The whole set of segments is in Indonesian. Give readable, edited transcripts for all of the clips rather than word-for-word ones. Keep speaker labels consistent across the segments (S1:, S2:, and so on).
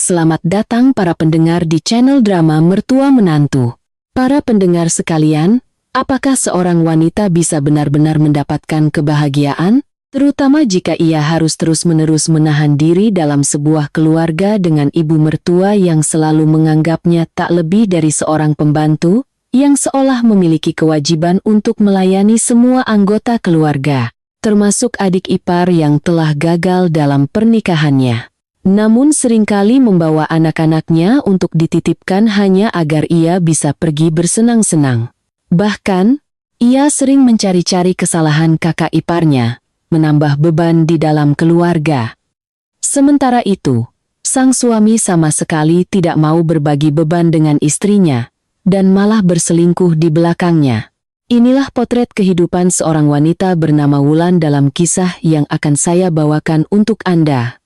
S1: Selamat datang para pendengar di channel drama Mertua Menantu. Para pendengar sekalian, apakah seorang wanita bisa benar-benar mendapatkan kebahagiaan? Terutama jika ia harus terus-menerus menahan diri dalam sebuah keluarga dengan ibu mertua yang selalu menganggapnya tak lebih dari seorang pembantu, yang seolah memiliki kewajiban untuk melayani semua anggota keluarga, termasuk adik ipar yang telah gagal dalam pernikahannya. Namun seringkali membawa anak-anaknya untuk dititipkan hanya agar ia bisa pergi bersenang-senang. Bahkan, ia sering mencari-cari kesalahan kakak iparnya, menambah beban di dalam keluarga. Sementara itu, sang suami sama sekali tidak mau berbagi beban dengan istrinya, dan malah berselingkuh di belakangnya. Inilah potret kehidupan seorang wanita bernama Wulan dalam kisah yang akan saya bawakan untuk Anda.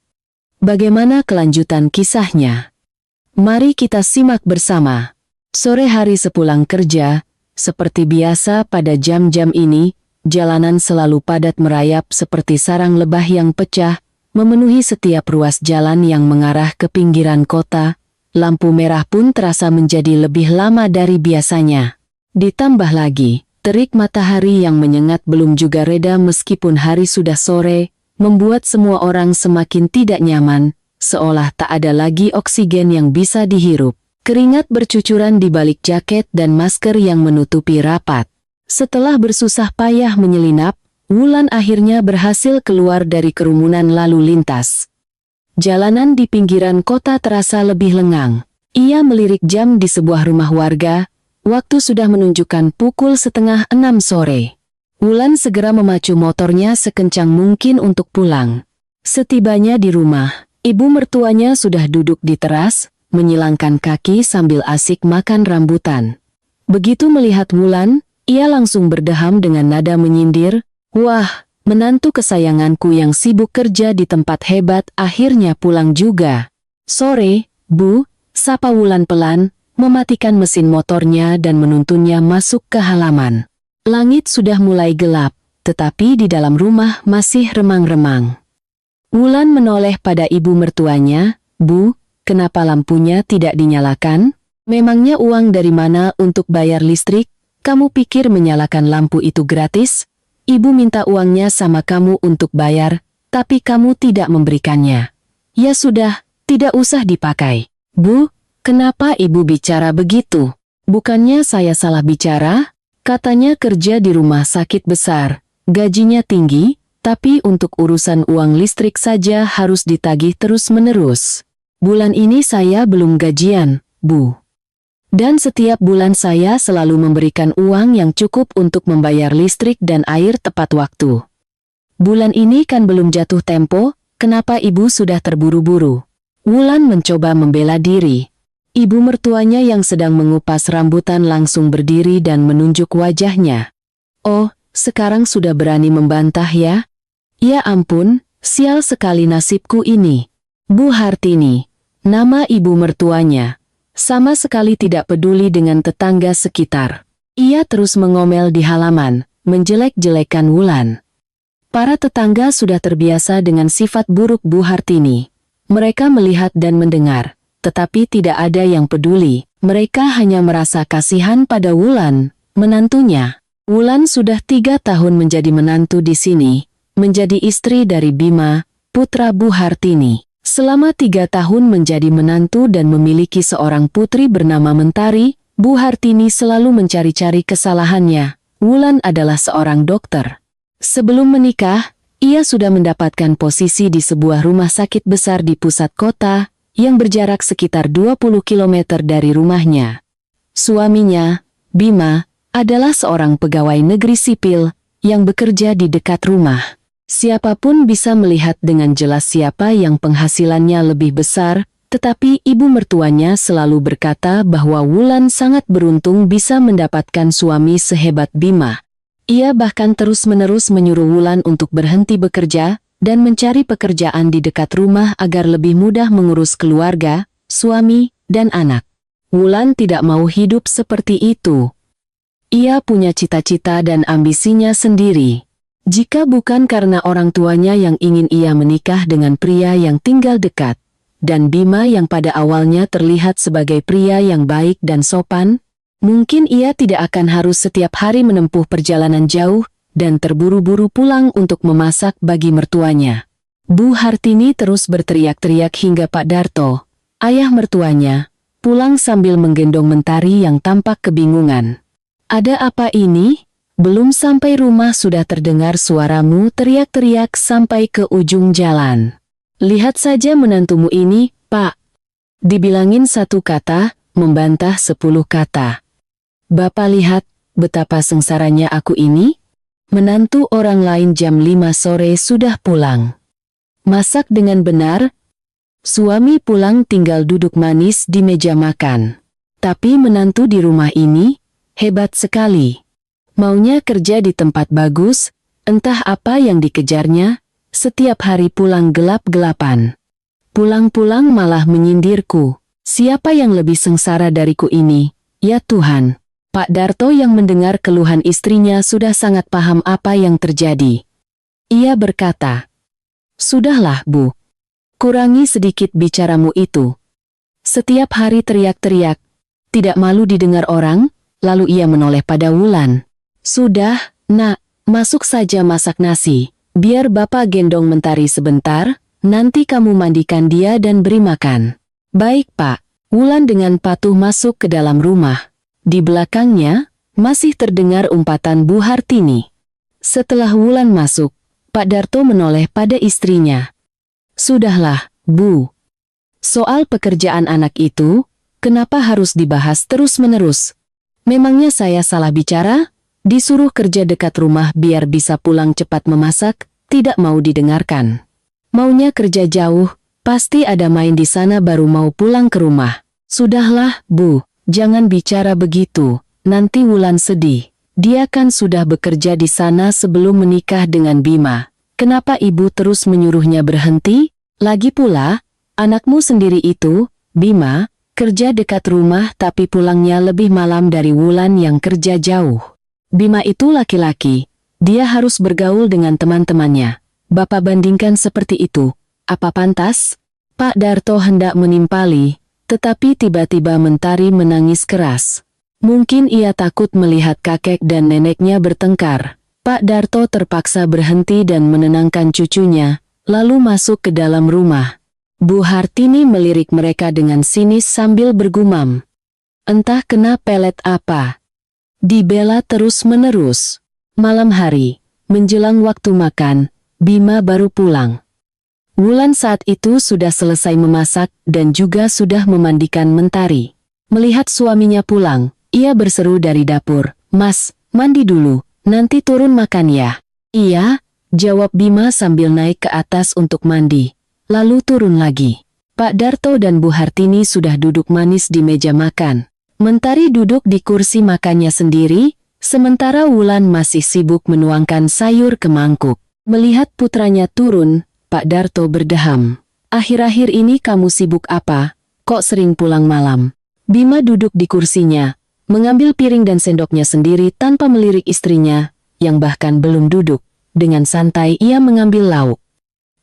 S1: Bagaimana kelanjutan kisahnya? Mari kita simak bersama. Sore hari sepulang kerja, seperti biasa pada jam-jam ini, jalanan selalu padat merayap seperti sarang lebah yang pecah, memenuhi setiap ruas jalan yang mengarah ke pinggiran kota. Lampu merah pun terasa menjadi lebih lama dari biasanya. Ditambah lagi, terik matahari yang menyengat belum juga reda meskipun hari sudah sore, membuat semua orang semakin tidak nyaman, seolah tak ada lagi oksigen yang bisa dihirup. Keringat bercucuran di balik jaket dan masker yang menutupi rapat. Setelah bersusah payah menyelinap, Wulan akhirnya berhasil keluar dari kerumunan lalu lintas. Jalanan di pinggiran kota terasa lebih lengang. Ia melirik jam di sebuah rumah warga. Waktu sudah menunjukkan pukul 5:30 sore. Wulan segera memacu motornya sekencang mungkin untuk pulang. Setibanya di rumah, ibu mertuanya sudah duduk di teras, menyilangkan kaki sambil asik makan rambutan. Begitu melihat Wulan, ia langsung berdeham dengan nada menyindir, "Wah, menantu kesayanganku yang sibuk kerja di tempat hebat akhirnya pulang juga." "Sore, Bu," sapa Wulan pelan, mematikan mesin motornya dan menuntunnya masuk ke halaman. Langit sudah mulai gelap, tetapi di dalam rumah masih remang-remang. Wulan menoleh pada ibu mertuanya, "Bu, kenapa lampunya tidak dinyalakan? Memangnya uang dari mana untuk bayar listrik? Kamu pikir menyalakan lampu itu gratis? Ibu minta uangnya sama kamu untuk bayar, tapi kamu tidak memberikannya." "Ya sudah, tidak usah dipakai." "Bu, kenapa ibu bicara begitu? Bukannya saya salah bicara? Katanya kerja di rumah sakit besar, gajinya tinggi, tapi untuk urusan uang listrik saja harus ditagih terus-menerus. Bulan ini saya belum gajian, Bu. Dan setiap bulan saya selalu memberikan uang yang cukup untuk membayar listrik dan air tepat waktu. Bulan ini kan belum jatuh tempo, kenapa ibu sudah terburu-buru?" Wulan mencoba membela diri. Ibu mertuanya yang sedang mengupas rambutan langsung berdiri dan menunjuk wajahnya. "Oh, sekarang sudah berani membantah ya? Ya ampun, sial sekali nasibku ini." Bu Hartini, nama ibu mertuanya, sama sekali tidak peduli dengan tetangga sekitar. Ia terus mengomel di halaman, menjelek-jelekan Wulan. Para tetangga sudah terbiasa dengan sifat buruk Bu Hartini. Mereka melihat dan mendengar, tetapi tidak ada yang peduli. Mereka hanya merasa kasihan pada Wulan, menantunya. Wulan sudah 3 tahun menjadi menantu di sini, menjadi istri dari Bima, putra Bu Hartini. Selama 3 tahun menjadi menantu dan memiliki seorang putri bernama Mentari, Bu Hartini selalu mencari-cari kesalahannya. Wulan adalah seorang dokter. Sebelum menikah, ia sudah mendapatkan posisi di sebuah rumah sakit besar di pusat kota, yang berjarak sekitar 20 km dari rumahnya. Suaminya, Bima, adalah seorang pegawai negeri sipil yang bekerja di dekat rumah. Siapapun bisa melihat dengan jelas siapa yang penghasilannya lebih besar, tetapi ibu mertuanya selalu berkata bahwa Wulan sangat beruntung bisa mendapatkan suami sehebat Bima. Ia bahkan terus-menerus menyuruh Wulan untuk berhenti bekerja dan mencari pekerjaan di dekat rumah agar lebih mudah mengurus keluarga, suami, dan anak. Wulan tidak mau hidup seperti itu. Ia punya cita-cita dan ambisinya sendiri. Jika bukan karena orang tuanya yang ingin ia menikah dengan pria yang tinggal dekat, dan Bima yang pada awalnya terlihat sebagai pria yang baik dan sopan, mungkin ia tidak akan harus setiap hari menempuh perjalanan jauh dan terburu-buru pulang untuk memasak bagi mertuanya. Bu Hartini terus berteriak-teriak hingga Pak Darto, ayah mertuanya, pulang sambil menggendong Mentari yang tampak kebingungan. "Ada apa ini? Belum sampai rumah sudah terdengar suaramu teriak-teriak sampai ke ujung jalan. Lihat saja menantumu ini, Pak." Dibilangin satu kata, membantah 10 kata. "Bapak lihat, betapa sengsaranya aku ini. Menantu orang lain jam 5 sore sudah pulang. Masak dengan benar. Suami pulang tinggal duduk manis di meja makan. Tapi menantu di rumah ini, hebat sekali. Maunya kerja di tempat bagus, entah apa yang dikejarnya, setiap hari pulang gelap-gelapan. Pulang-pulang malah menyindirku. Siapa yang lebih sengsara dariku ini, ya Tuhan?" Pak Darto yang mendengar keluhan istrinya sudah sangat paham apa yang terjadi. Ia berkata, "Sudahlah, Bu. Kurangi sedikit bicaramu itu. Setiap hari teriak-teriak, tidak malu didengar orang?" Lalu ia menoleh pada Wulan. "Sudah, Nak, masuk saja masak nasi. Biar Bapak gendong Mentari sebentar, nanti kamu mandikan dia dan beri makan." "Baik, Pak." Wulan dengan patuh masuk ke dalam rumah. Di belakangnya, masih terdengar umpatan Bu Hartini. Setelah Wulan masuk, Pak Darto menoleh pada istrinya. "Sudahlah, Bu. Soal pekerjaan anak itu, kenapa harus dibahas terus-menerus? Memangnya saya salah bicara? Disuruh kerja dekat rumah biar bisa pulang cepat memasak, tidak mau didengarkan. Maunya kerja jauh, pasti ada main di sana baru mau pulang ke rumah." "Sudahlah, Bu. Jangan bicara begitu, nanti Wulan sedih. Dia kan sudah bekerja di sana sebelum menikah dengan Bima. Kenapa ibu terus menyuruhnya berhenti? Lagi pula, anakmu sendiri itu, Bima, kerja dekat rumah tapi pulangnya lebih malam dari Wulan yang kerja jauh. Bima itu laki-laki, dia harus bergaul dengan teman-temannya. Bapak bandingkan seperti itu, apa pantas?" Pak Darto hendak menimpali, tetapi tiba-tiba Mentari menangis keras. Mungkin ia takut melihat kakek dan neneknya bertengkar. Pak Darto terpaksa berhenti dan menenangkan cucunya, lalu masuk ke dalam rumah. Bu Hartini melirik mereka dengan sinis sambil bergumam. "Entah kena pelet apa. Dibela terus-menerus." Malam hari, menjelang waktu makan, Bima baru pulang. Wulan saat itu sudah selesai memasak dan juga sudah memandikan Mentari. Melihat suaminya pulang, ia berseru dari dapur, "Mas, mandi dulu, nanti turun makan ya." "Iya," jawab Bima sambil naik ke atas untuk mandi, lalu turun lagi. Pak Darto dan Bu Hartini sudah duduk manis di meja makan. Mentari duduk di kursi makannya sendiri, sementara Wulan masih sibuk menuangkan sayur ke mangkuk. Melihat putranya turun, Pak Darto berdeham. "Akhir-akhir ini kamu sibuk apa? Kok sering pulang malam?" Bima duduk di kursinya, mengambil piring dan sendoknya sendiri tanpa melirik istrinya, yang bahkan belum duduk. Dengan santai ia mengambil lauk.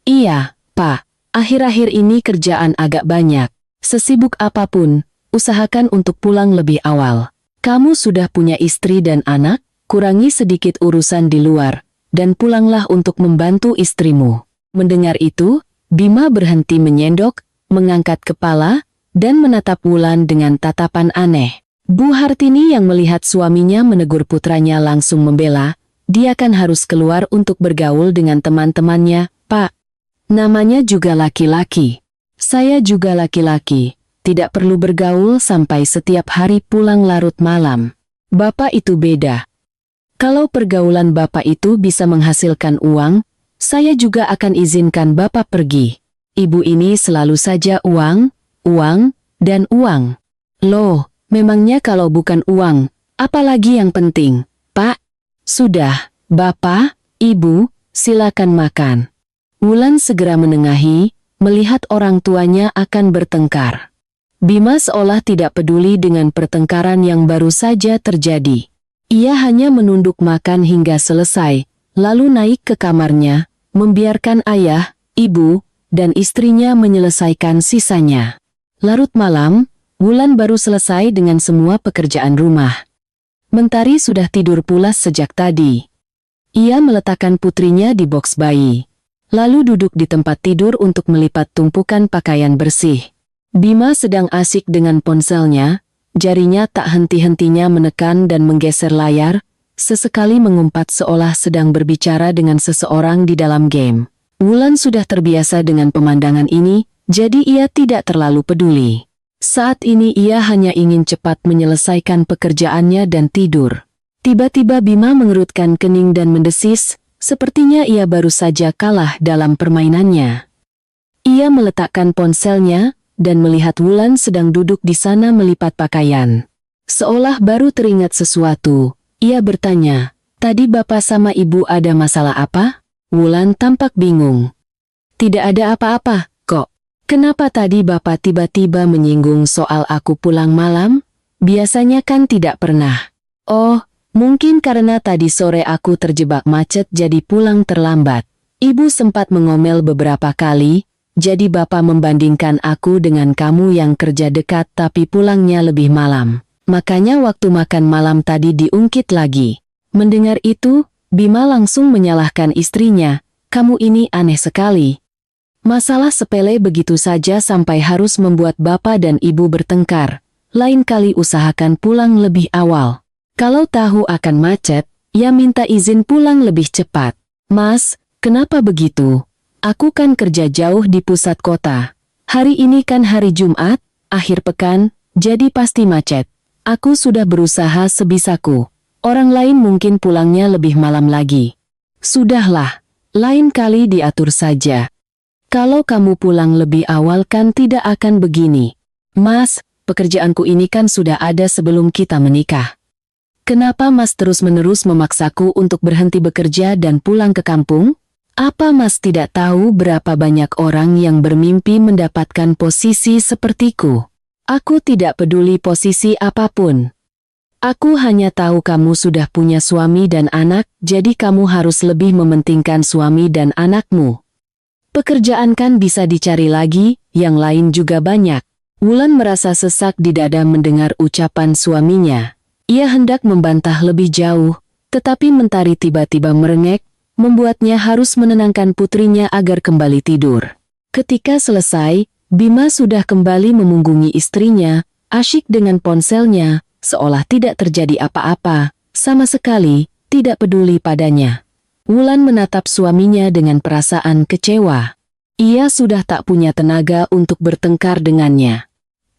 S1: "Iya, Pak. Akhir-akhir ini kerjaan agak banyak. Sesibuk apapun, usahakan untuk pulang lebih awal. Kamu sudah punya istri dan anak, kurangi sedikit urusan di luar, dan pulanglah untuk membantu istrimu." Mendengar itu, Bima berhenti menyendok, mengangkat kepala, dan menatap Wulan dengan tatapan aneh. Bu Hartini yang melihat suaminya menegur putranya langsung membela, dia kan harus keluar untuk bergaul dengan teman-temannya. "Pak, namanya juga laki-laki. Saya juga laki-laki, tidak perlu bergaul sampai setiap hari pulang larut malam. Bapak itu beda. Kalau pergaulan Bapak itu bisa menghasilkan uang, saya juga akan izinkan Bapak pergi. Ibu ini selalu saja uang, uang, dan uang." "Loh, memangnya kalau bukan uang, apalagi yang penting, Pak?" "Sudah, Bapak, Ibu, silakan makan." Wulan segera menengahi, melihat orang tuanya akan bertengkar. Bima seolah tidak peduli dengan pertengkaran yang baru saja terjadi. Ia hanya menunduk makan hingga selesai, lalu naik ke kamarnya, membiarkan ayah, ibu, dan istrinya menyelesaikan sisanya. Larut malam, Wulan baru selesai dengan semua pekerjaan rumah. Mentari sudah tidur pulas sejak tadi. Ia meletakkan putrinya di boks bayi, lalu duduk di tempat tidur untuk melipat tumpukan pakaian bersih. Bima sedang asik dengan ponselnya, jarinya tak henti-hentinya menekan dan menggeser layar, sesekali mengumpat seolah sedang berbicara dengan seseorang di dalam game. Wulan sudah terbiasa dengan pemandangan ini, jadi ia tidak terlalu peduli. Saat ini ia hanya ingin cepat menyelesaikan pekerjaannya dan tidur. Tiba-tiba Bima mengerutkan kening dan mendesis, sepertinya ia baru saja kalah dalam permainannya. Ia meletakkan ponselnya dan melihat Wulan sedang duduk di sana melipat pakaian. Seolah baru teringat sesuatu, ia bertanya, "Tadi Bapak sama Ibu ada masalah apa?" Wulan tampak bingung. "Tidak ada apa-apa, kok. Kenapa tadi Bapak tiba-tiba menyinggung soal aku pulang malam? Biasanya kan tidak pernah." "Oh, mungkin karena tadi sore aku terjebak macet jadi pulang terlambat. Ibu sempat mengomel beberapa kali, jadi Bapak membandingkan aku dengan kamu yang kerja dekat tapi pulangnya lebih malam. Makanya waktu makan malam tadi diungkit lagi." Mendengar itu, Bima langsung menyalahkan istrinya, "Kamu ini aneh sekali. Masalah sepele begitu saja sampai harus membuat Bapak dan Ibu bertengkar. Lain kali usahakan pulang lebih awal. Kalau tahu akan macet, ya minta izin pulang lebih cepat." "Mas, kenapa begitu? Aku kan kerja jauh di pusat kota. Hari ini kan hari Jumat, akhir pekan, jadi pasti macet. Aku sudah berusaha sebisaku. Orang lain mungkin pulangnya lebih malam lagi." "Sudahlah, lain kali diatur saja. Kalau kamu pulang lebih awal kan tidak akan begini." "Mas, pekerjaanku ini kan sudah ada sebelum kita menikah. Kenapa Mas terus-menerus memaksaku untuk berhenti bekerja dan pulang ke kampung? Apa Mas tidak tahu berapa banyak orang yang bermimpi mendapatkan posisi sepertiku? Aku tidak peduli posisi apapun. Aku hanya tahu kamu sudah punya suami dan anak, jadi kamu harus lebih mementingkan suami dan anakmu. Pekerjaan kan bisa dicari lagi, yang lain juga banyak." Wulan merasa sesak di dada mendengar ucapan suaminya. Ia hendak membantah lebih jauh, tetapi Mentari tiba-tiba merengek, membuatnya harus menenangkan putrinya agar kembali tidur. Ketika selesai, Bima sudah kembali memunggungi istrinya, asyik dengan ponselnya, seolah tidak terjadi apa-apa, sama sekali tidak peduli padanya. Wulan menatap suaminya dengan perasaan kecewa. Ia sudah tak punya tenaga untuk bertengkar dengannya.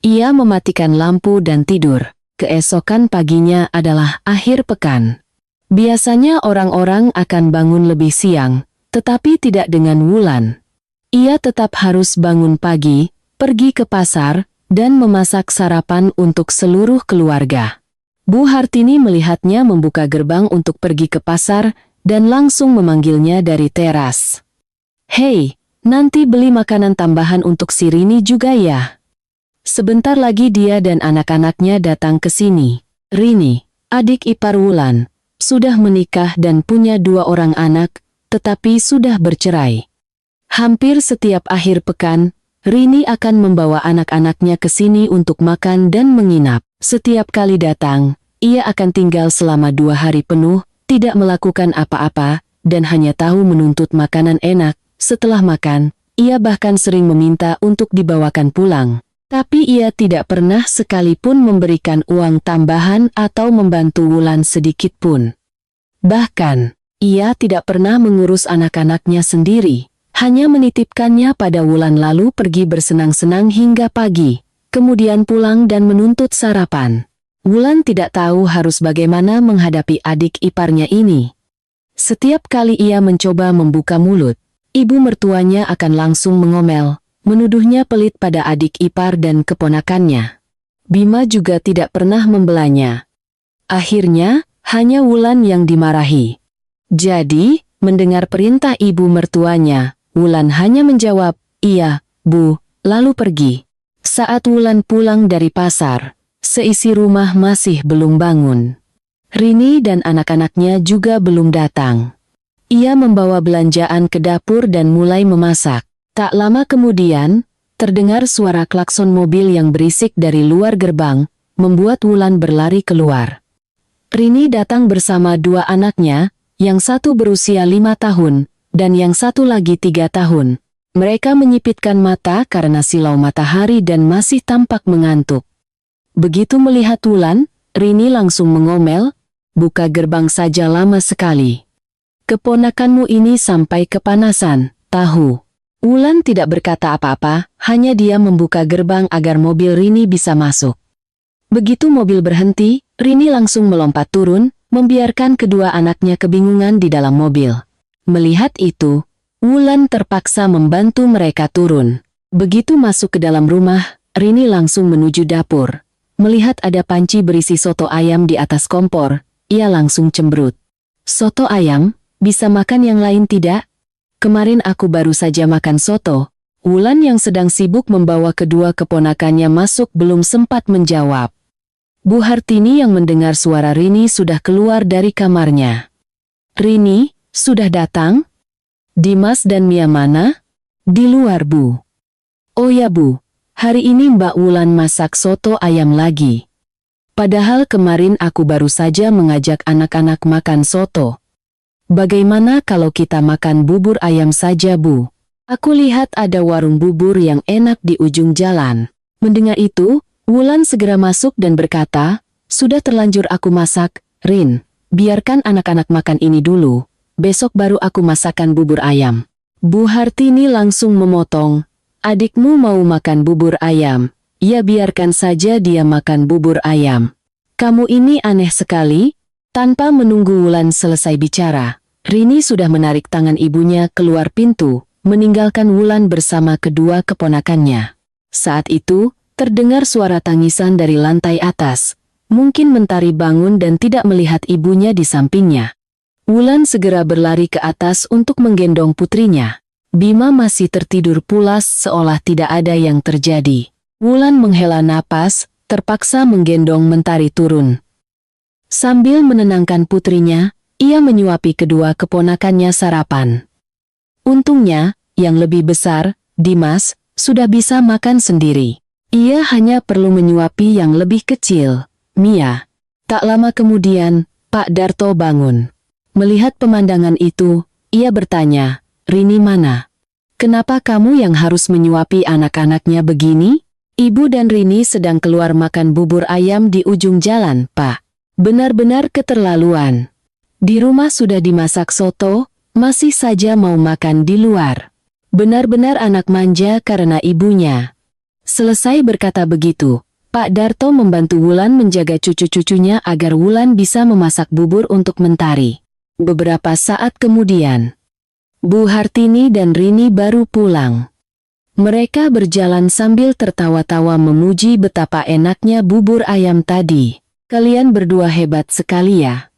S1: Ia mematikan lampu dan tidur. Keesokan paginya adalah akhir pekan. Biasanya orang-orang akan bangun lebih siang, tetapi tidak dengan Wulan. Ia tetap harus bangun pagi, pergi ke pasar, dan memasak sarapan untuk seluruh keluarga. Bu Hartini melihatnya membuka gerbang untuk pergi ke pasar, dan langsung memanggilnya dari teras. "Hei, nanti beli makanan tambahan untuk si Rini juga ya." Sebentar lagi dia dan anak-anaknya datang ke sini. Rini, adik ipar Wulan, sudah menikah dan punya 2 orang anak, tetapi sudah bercerai. Hampir setiap akhir pekan, Rini akan membawa anak-anaknya ke sini untuk makan dan menginap. Setiap kali datang, ia akan tinggal selama 2 hari penuh, tidak melakukan apa-apa, dan hanya tahu menuntut makanan enak. Setelah makan, ia bahkan sering meminta untuk dibawakan pulang. Tapi ia tidak pernah sekalipun memberikan uang tambahan atau membantu Wulan sedikit pun. Bahkan, ia tidak pernah mengurus anak-anaknya sendiri, hanya menitipkannya pada Wulan lalu pergi bersenang-senang hingga pagi, kemudian pulang dan menuntut sarapan. Wulan tidak tahu harus bagaimana menghadapi adik iparnya ini. Setiap kali ia mencoba membuka mulut, ibu mertuanya akan langsung mengomel, menuduhnya pelit pada adik ipar dan keponakannya. Bima juga tidak pernah membelanya. Akhirnya, hanya Wulan yang dimarahi. Jadi, mendengar perintah ibu mertuanya, Wulan hanya menjawab, "Iya, Bu," lalu pergi. Saat Wulan pulang dari pasar, seisi rumah masih belum bangun. Rini dan anak-anaknya juga belum datang. Ia membawa belanjaan ke dapur dan mulai memasak. Tak lama kemudian, terdengar suara klakson mobil yang berisik dari luar gerbang, membuat Wulan berlari keluar. Rini datang bersama dua anaknya, yang satu berusia 5 tahun, dan yang satu lagi 3 tahun. Mereka menyipitkan mata karena silau matahari dan masih tampak mengantuk. Begitu melihat Wulan, Rini langsung mengomel, "Buka gerbang saja lama sekali. Keponakanmu ini sampai kepanasan, tahu." Wulan tidak berkata apa-apa, hanya dia membuka gerbang agar mobil Rini bisa masuk. Begitu mobil berhenti, Rini langsung melompat turun, membiarkan kedua anaknya kebingungan di dalam mobil. Melihat itu, Wulan terpaksa membantu mereka turun. Begitu masuk ke dalam rumah, Rini langsung menuju dapur. Melihat ada panci berisi soto ayam di atas kompor, ia langsung cemberut. "Soto ayam? Bisa makan yang lain tidak? Kemarin aku baru saja makan soto." Wulan yang sedang sibuk membawa kedua keponakannya masuk belum sempat menjawab. Bu Hartini yang mendengar suara Rini sudah keluar dari kamarnya. "Rini, sudah datang? Dimas dan Mia mana?" "Di luar, Bu." "Oh ya Bu, hari ini Mbak Wulan masak soto ayam lagi. Padahal kemarin aku baru saja mengajak anak-anak makan soto. Bagaimana kalau kita makan bubur ayam saja, Bu? Aku lihat ada warung bubur yang enak di ujung jalan." Mendengar itu, Wulan segera masuk dan berkata, "Sudah terlanjur aku masak, Rin. Biarkan anak-anak makan ini dulu. Besok baru aku masakan bubur ayam." Bu Hartini langsung memotong, "Adikmu mau makan bubur ayam, ya biarkan saja dia makan bubur ayam. Kamu ini aneh sekali." Tanpa menunggu Wulan selesai bicara, Rini sudah menarik tangan ibunya keluar pintu, meninggalkan Wulan bersama kedua keponakannya. Saat itu, terdengar suara tangisan dari lantai atas. Mungkin Mentari bangun dan tidak melihat ibunya di sampingnya. Wulan segera berlari ke atas untuk menggendong putrinya. Bima masih tertidur pulas seolah tidak ada yang terjadi. Wulan menghela napas, terpaksa menggendong Mentari turun. Sambil menenangkan putrinya, ia menyuapi kedua keponakannya sarapan. Untungnya, yang lebih besar, Dimas, sudah bisa makan sendiri. Ia hanya perlu menyuapi yang lebih kecil, Mia. Tak lama kemudian, Pak Darto bangun. Melihat pemandangan itu, ia bertanya, "Rini mana? Kenapa kamu yang harus menyuapi anak-anaknya begini?" "Ibu dan Rini sedang keluar makan bubur ayam di ujung jalan, Pak. Benar-benar keterlaluan. Di rumah sudah dimasak soto, masih saja mau makan di luar. Benar-benar anak manja karena ibunya." Selesai berkata begitu, Pak Darto membantu Wulan menjaga cucu-cucunya agar Wulan bisa memasak bubur untuk Mentari. Beberapa saat kemudian, Bu Hartini dan Rini baru pulang. Mereka berjalan sambil tertawa-tawa memuji betapa enaknya bubur ayam tadi. "Kalian berdua hebat sekali ya.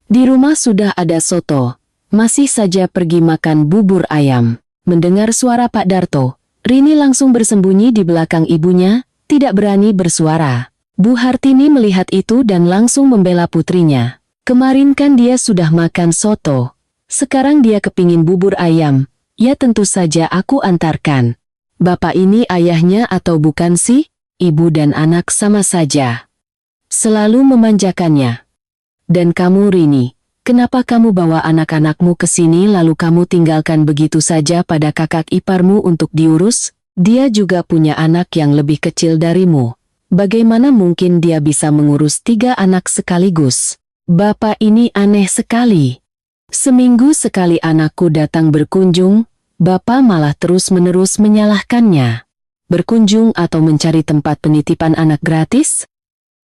S1: Di rumah sudah ada soto, masih saja pergi makan bubur ayam." Mendengar suara Pak Darto, Rini langsung bersembunyi di belakang ibunya, tidak berani bersuara. Bu Hartini melihat itu dan langsung membela putrinya. "Kemarin kan dia sudah makan soto. Sekarang dia kepingin bubur ayam. Ya tentu saja aku antarkan. Bapak ini ayahnya atau bukan sih? Ibu dan anak sama saja. Selalu memanjakannya. Dan kamu Rini, kenapa kamu bawa anak-anakmu ke sini lalu kamu tinggalkan begitu saja pada kakak iparmu untuk diurus? Dia juga punya anak yang lebih kecil darimu. Bagaimana mungkin dia bisa mengurus 3 anak sekaligus? Bapak ini aneh sekali. Seminggu sekali anakku datang berkunjung, Bapak malah terus-menerus menyalahkannya. Berkunjung atau mencari tempat penitipan anak gratis?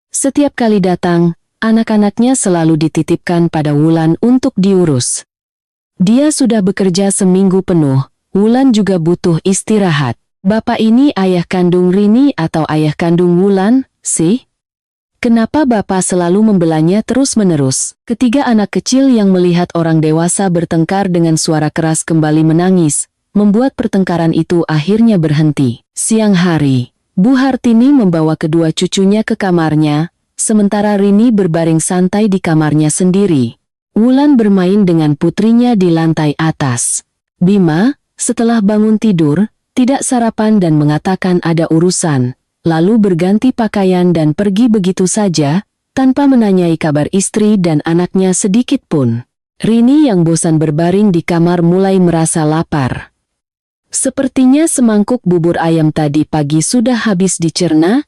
S1: Setiap kali datang, anak-anaknya selalu dititipkan pada Wulan untuk diurus. Dia sudah bekerja seminggu penuh, Wulan juga butuh istirahat. Bapak ini ayah kandung Rini atau ayah kandung Wulan, sih? Kenapa Bapak selalu membelanya terus-menerus?" Ketiga anak kecil yang melihat orang dewasa bertengkar dengan suara keras kembali menangis, membuat pertengkaran itu akhirnya berhenti. Siang hari, Bu Hartini membawa kedua cucunya ke kamarnya, sementara Rini berbaring santai di kamarnya sendiri. Wulan bermain dengan putrinya di lantai atas. "Bima, Setelah bangun tidur, tidak sarapan dan mengatakan ada urusan, lalu berganti pakaian dan pergi begitu saja, tanpa menanyai kabar istri dan anaknya sedikit pun. Rini yang bosan berbaring di kamar mulai merasa lapar. Sepertinya semangkuk bubur ayam tadi pagi sudah habis dicerna.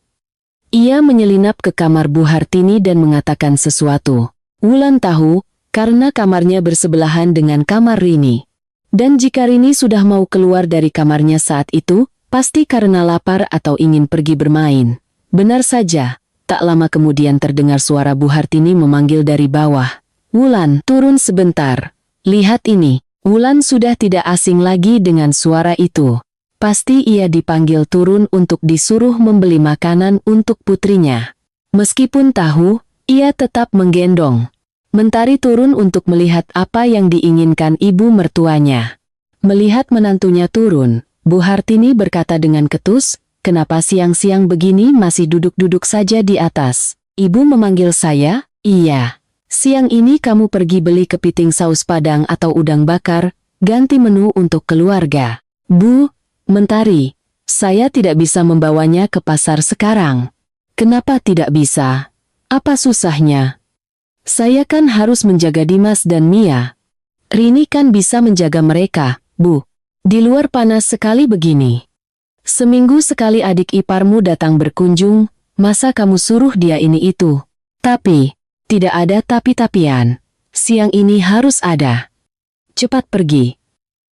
S1: Ia menyelinap ke kamar Bu Hartini dan mengatakan sesuatu. Wulan tahu, karena kamarnya bersebelahan dengan kamar Rini. Dan jika Rini sudah mau keluar dari kamarnya saat itu, pasti karena lapar atau ingin pergi bermain. Benar saja. Tak lama kemudian terdengar suara Bu Hartini memanggil dari bawah. "Wulan, turun sebentar. Lihat ini." Wulan sudah tidak asing lagi dengan suara itu. Pasti ia dipanggil turun untuk disuruh membeli makanan untuk putrinya. Meskipun tahu, ia tetap menggendong. Mentari turun untuk melihat apa yang diinginkan ibu mertuanya. Melihat menantunya turun, Bu Hartini berkata dengan ketus, "Kenapa siang-siang begini masih duduk-duduk saja di atas? Ibu memanggil saya?" "Iya. Siang ini kamu pergi beli kepiting saus padang atau udang bakar, ganti menu untuk keluarga." "Bu, Mentari, saya tidak bisa membawanya ke pasar sekarang." "Kenapa tidak bisa? Apa susahnya? Saya kan harus menjaga Dimas dan Mia. Rini kan bisa menjaga mereka, Bu. Di luar panas sekali begini. Seminggu sekali adik iparmu datang berkunjung, masa kamu suruh dia ini itu? Tapi, tidak ada tapi-tapian. Siang ini harus ada. Cepat pergi."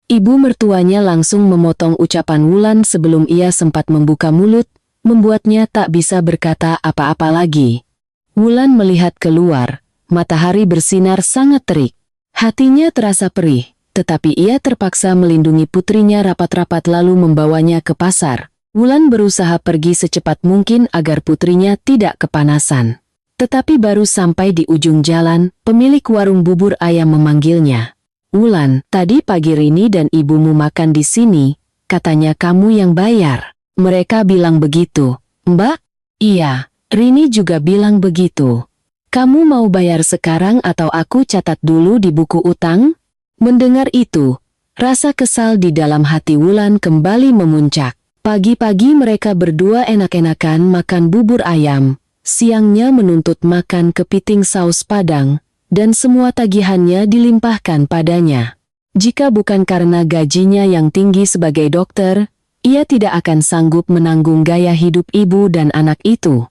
S1: Ibu mertuanya langsung memotong ucapan Wulan sebelum ia sempat membuka mulut, membuatnya tak bisa berkata apa-apa lagi. Wulan melihat keluar, matahari bersinar sangat terik. Hatinya terasa perih. Tetapi ia terpaksa melindungi putrinya rapat-rapat lalu membawanya ke pasar. Wulan berusaha pergi secepat mungkin agar putrinya tidak kepanasan. Tetapi baru sampai di ujung jalan, pemilik warung bubur ayam memanggilnya. "Wulan, tadi pagi Rini dan ibumu makan di sini, katanya kamu yang bayar." "Mereka bilang begitu, Mbak." "Iya, Rini juga bilang begitu." "Kamu mau bayar sekarang atau aku catat dulu di buku utang?" Mendengar itu, rasa kesal di dalam hati Wulan kembali memuncak. Pagi-pagi mereka berdua enak-enakan makan bubur ayam, siangnya menuntut makan kepiting saus padang, dan semua tagihannya dilimpahkan padanya. Jika bukan karena gajinya yang tinggi sebagai dokter, ia tidak akan sanggup menanggung gaya hidup ibu dan anak itu.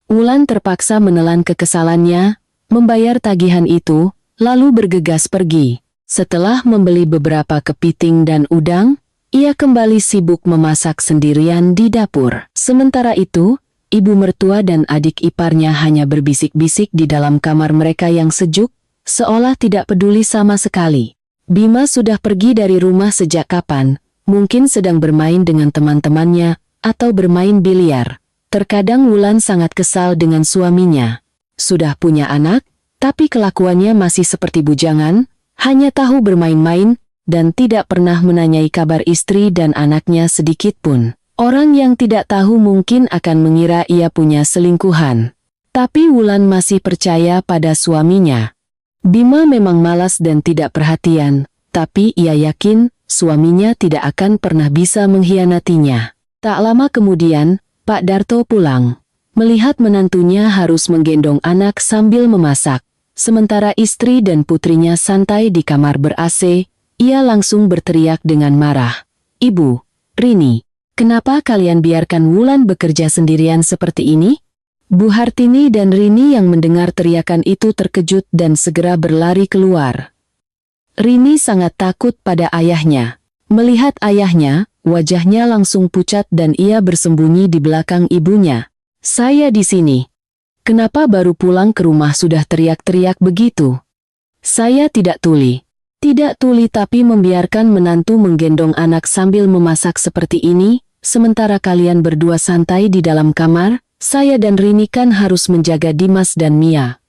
S1: Wulan terpaksa menelan kekesalannya, membayar tagihan itu, lalu bergegas pergi. Setelah membeli beberapa kepiting dan udang, ia kembali sibuk memasak sendirian di dapur. Sementara itu, ibu mertua dan adik iparnya hanya berbisik-bisik di dalam kamar mereka yang sejuk, seolah tidak peduli sama sekali. Bima sudah pergi dari rumah sejak kapan, mungkin sedang bermain dengan teman-temannya, atau bermain biliar. Terkadang Wulan sangat kesal dengan suaminya. Sudah punya anak, tapi kelakuannya masih seperti bujangan, hanya tahu bermain-main, dan tidak pernah menanyai kabar istri dan anaknya sedikit pun. Orang yang tidak tahu mungkin akan mengira ia punya selingkuhan. Tapi Wulan masih percaya pada suaminya. Bima memang malas dan tidak perhatian, tapi ia yakin suaminya tidak akan pernah bisa mengkhianatinya. Tak lama kemudian, Pak Darto pulang. Melihat menantunya harus menggendong anak sambil memasak. Sementara istri dan putrinya santai di kamar ber-AC, ia langsung berteriak dengan marah. "Ibu, Rini, kenapa kalian biarkan Wulan bekerja sendirian seperti ini?" Bu Hartini dan Rini yang mendengar teriakan itu terkejut dan segera berlari keluar. Rini sangat takut pada ayahnya. Melihat ayahnya, wajahnya langsung pucat dan ia bersembunyi di belakang ibunya. "Saya di sini. Kenapa baru pulang ke rumah sudah teriak-teriak begitu?" "Saya tidak tuli." "Tidak tuli tapi membiarkan menantu menggendong anak sambil memasak seperti ini, sementara kalian berdua santai di dalam kamar, saya dan Rini kan harus menjaga Dimas dan Mia.